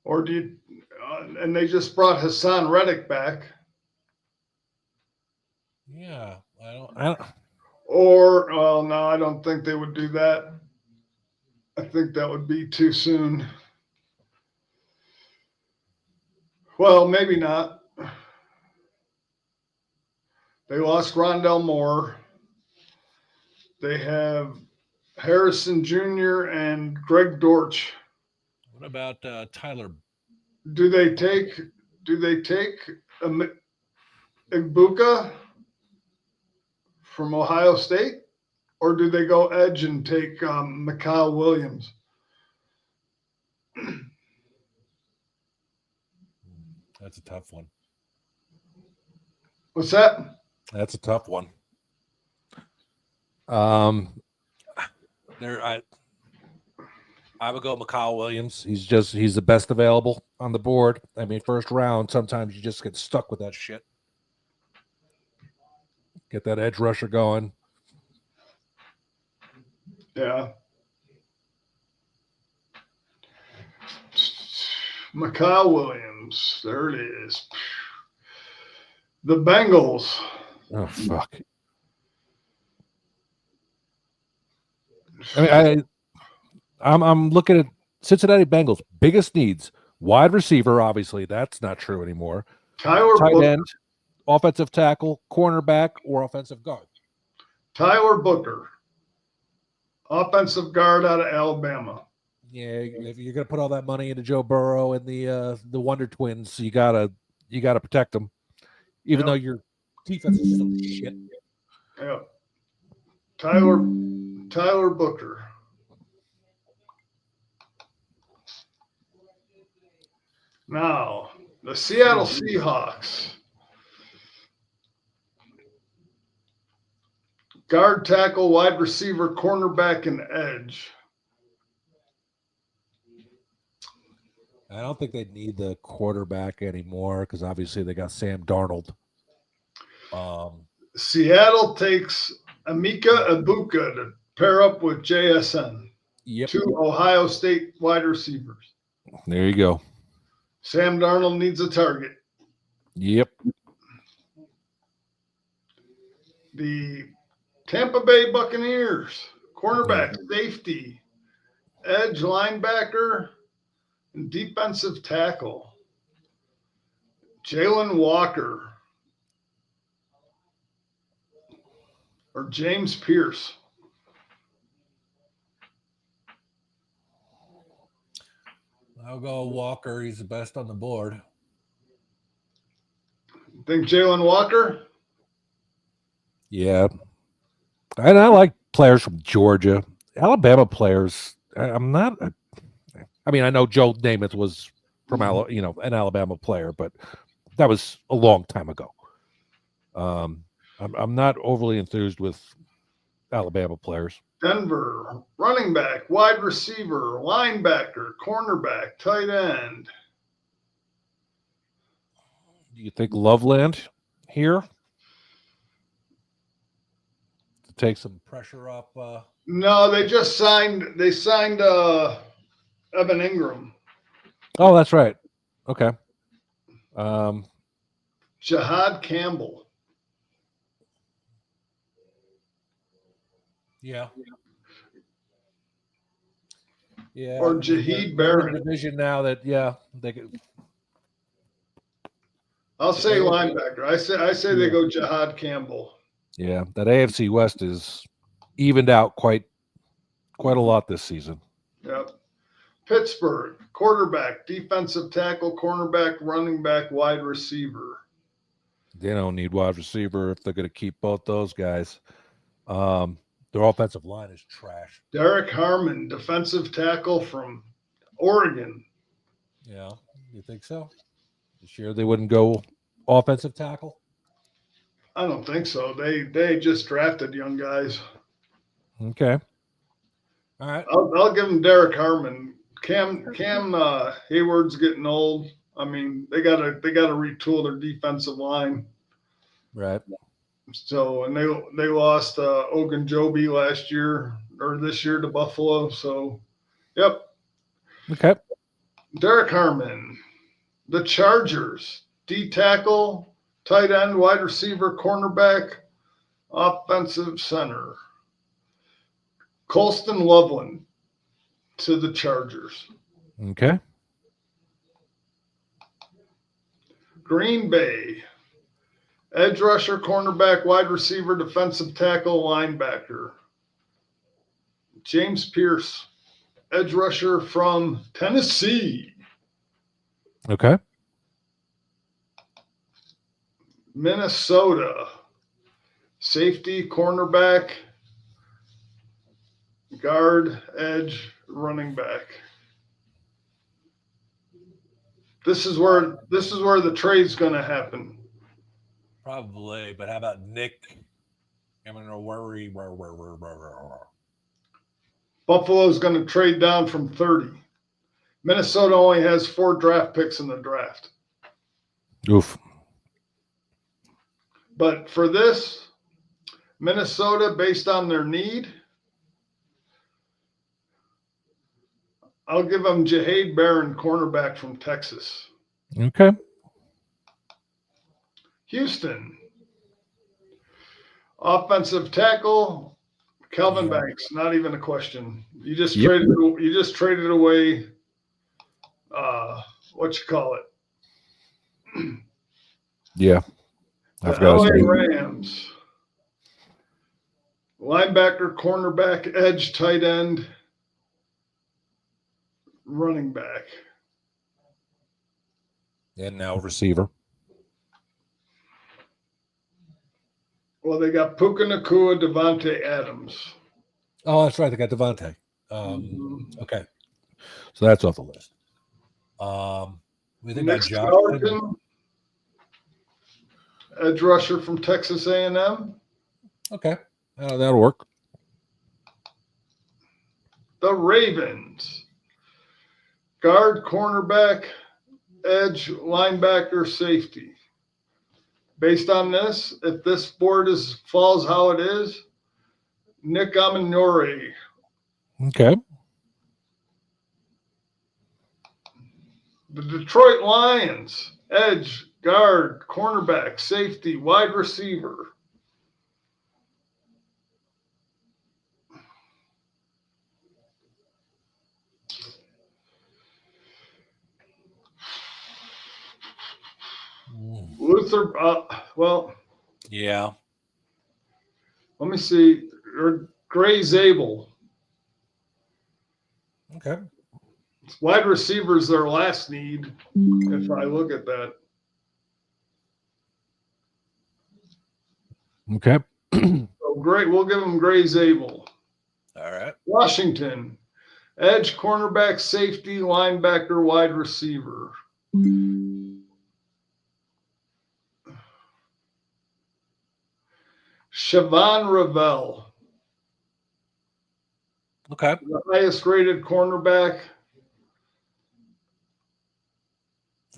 Or do you, and they just brought Hassan Reddick back. Yeah. I don't. Or, well, no, I don't think they would do that. I think that would be too soon. Well, maybe not. They lost Rondell Moore. They have Harrison Jr. and Greg Dortch. What about Tyler? Do they take Igbuka from Ohio State, or do they go edge and take Mikhail Williams? That's a tough one. What's that? That's a tough one. I would go Mikal Williams. He's the best available on the board. I mean, first round, sometimes you just get stuck with that shit. Get that edge rusher going. Yeah. Mikal Williams. There it is. The Bengals. Oh fuck. I mean, I'm looking at Cincinnati Bengals biggest needs. Wide receiver, obviously, that's not true anymore. Tyler Tight Booker. end, offensive tackle, cornerback, or offensive guard. Tyler Booker. Offensive guard out of Alabama. Yeah, if you're gonna put all that money into Joe Burrow and the Wonder Twins, you gotta protect them, even Yep. though your defense is still shit. Yeah. Tyler Booker. Now, the Seattle Seahawks. Guard, tackle, wide receiver, cornerback, and edge. I don't think they need the quarterback anymore because obviously they got Sam Darnold. Seattle takes Emeka Ibuka to pair up with JSN. Yep. 2 Ohio State wide receivers. There you go. Sam Darnold needs a target. Yep. The Tampa Bay Buccaneers, cornerback, safety, edge, linebacker, and defensive tackle. Jalen Walker or James Pierce. I'll go Walker. He's the best on the board. Think Jalen Walker? Yeah. And I like players from Georgia. Alabama players, I'm not. I mean, I know Joe Namath was from an Alabama player, but that was a long time ago. I'm not overly enthused with Alabama players. Denver, running back, wide receiver, linebacker, cornerback, tight end. Do you think Loveland here to take some pressure off? No, they signed Evan Ingram. Oh, that's right. Okay. Jahad Campbell. Yeah. Yeah. Or Jaheed They're in Barron. a division now that they could. I'll say linebacker. I say they go Jahad Campbell. Yeah, that AFC West is evened out quite a lot this season. Yep. Pittsburgh, quarterback, defensive tackle, cornerback, running back, wide receiver. They don't need wide receiver if they're going to keep both those guys. Their offensive line is trash. Derek Harmon, defensive tackle from Oregon. Yeah, you think so? You sure they wouldn't go offensive tackle? I don't think so. They just drafted young guys. Okay. All right. I'll give them Derek Harmon. Cam Hayward's getting old. I mean, they gotta retool their defensive line. Right. So, and they lost Ogunjobi last year or this year to Buffalo. So, yep. Okay. Derek Harmon, the Chargers, D tackle, tight end, wide receiver, cornerback, offensive center. Colston Loveland to the Chargers. Okay. Green Bay, edge rusher, cornerback, wide receiver, defensive tackle, linebacker. James Pierce, edge rusher from Tennessee. Okay. Minnesota, safety, cornerback, guard, edge, running back. This is where the trade's going to happen. Probably, but how about Nick? I'm gonna worry. Buffalo's going to trade down from 30. Minnesota only has 4 draft picks in the draft. Oof. But for this, Minnesota, based on their need, I'll give them Jahaid Barron, cornerback from Texas. Okay. Houston, offensive tackle, Calvin Yeah. Banks, not even a question. You just Yep. traded away what you call it? Yeah. I The forgot his LA name. Rams. Linebacker, cornerback, edge, tight end, running back. And now receiver. Well, they got Puka Nacua, Devontae Adams. Oh, that's right. They got Devontae. Mhm. Okay. So that's off the list. We think Nick got Josh. Skelton, edge rusher from Texas A&M. Okay. That'll work. The Ravens, guard, cornerback, edge, linebacker, safety. Based on this, if this board falls how it is, Nick Amanore. Okay. The Detroit Lions, edge, guard, cornerback, safety, wide receiver. Luther, Yeah. let me see. Or Gray Zabel. Okay. Wide receiver is their last need, if I look at that. Okay. So great, we'll give them Gray Zabel. All right. Washington, edge, cornerback, safety, linebacker, wide receiver. Siobhan Ravel, Okay. the highest rated cornerback.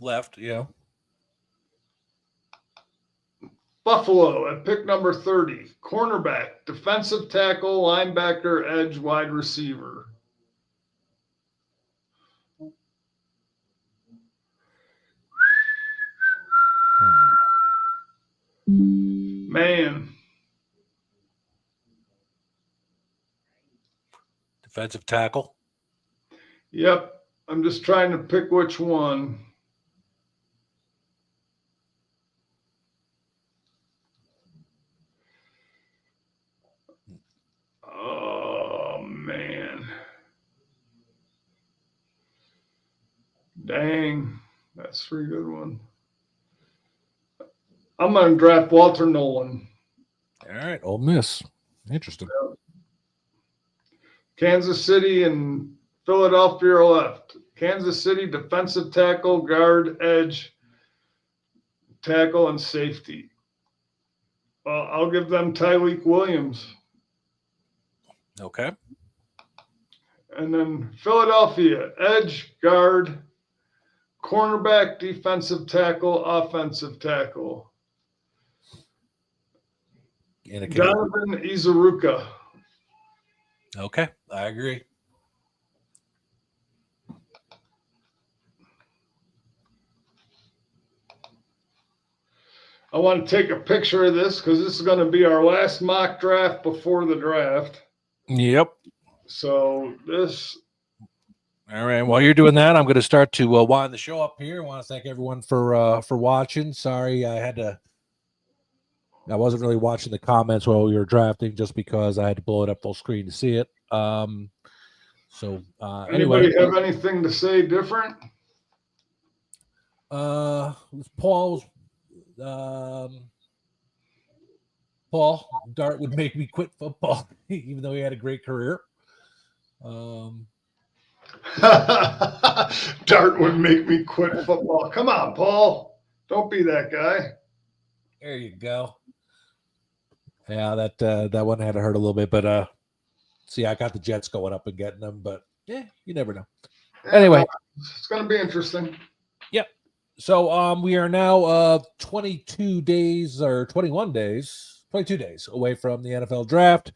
Left. Yeah. Buffalo at pick number 30, cornerback, defensive tackle, linebacker, edge, wide receiver. Man, Defensive tackle. yep. I'm just trying to pick which one. Oh, man. Dang. That's a pretty good one. I'm going to draft Walter Nolan. All right. Ole Miss. Interesting. Kansas City and Philadelphia are left. Kansas City, defensive tackle, guard, edge, tackle, and safety. Well, I'll give them Tyreek Williams. Okay. And then Philadelphia, edge, guard, cornerback, defensive tackle, offensive tackle. Donovan Izaruka. Okay. I agree. I want to take a picture of this because this is going to be our last mock draft before the draft. Yep. So this. All right. While you're doing that, I'm going to start to wind the show up here. I want to thank everyone for watching. Sorry, I wasn't really watching the comments while we were drafting, just because I had to blow it up full screen to see it. Anybody have anything to say different? Paul Dart would make me quit football, even though he had a great career. Dart would make me quit football. Come on, Paul. Don't be that guy. There you go. Yeah, that one had to hurt a little bit, but see, I got the Jets going up and getting them, but yeah, you never know. Yeah, Anyway, it's going to be interesting. so we are now 22 days or 21 days, 22 days away from the NFL draft.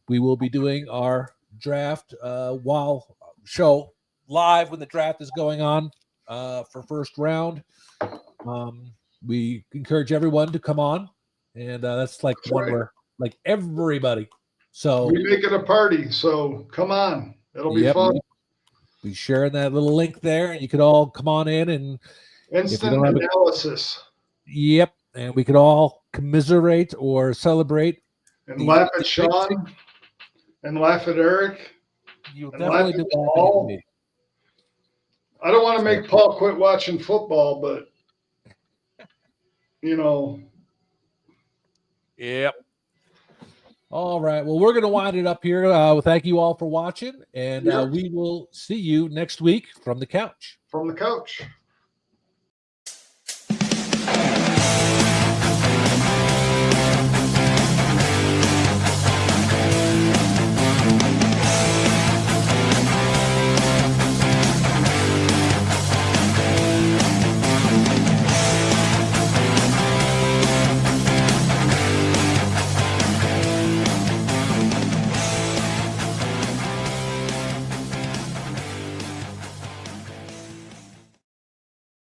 We will be doing our draft while show live when the draft is going on for first round. We encourage everyone to come on, and that's like That's one right. where like everybody. So We make it a party, so come on. It'll be Yep. fun. be sharing that little link there, and you could all come on in and Instant don't have it- analysis. yep, and we could all commiserate or celebrate. And laugh at Sean and laugh at Eric. You'll And definitely laugh do at that Paul. me. I don't want to make Paul quit watching football, but Yep. All right. Well, we're going to wind it up here. Thank you all for watching, and Yep. we will see you next week from the couch. from the couch.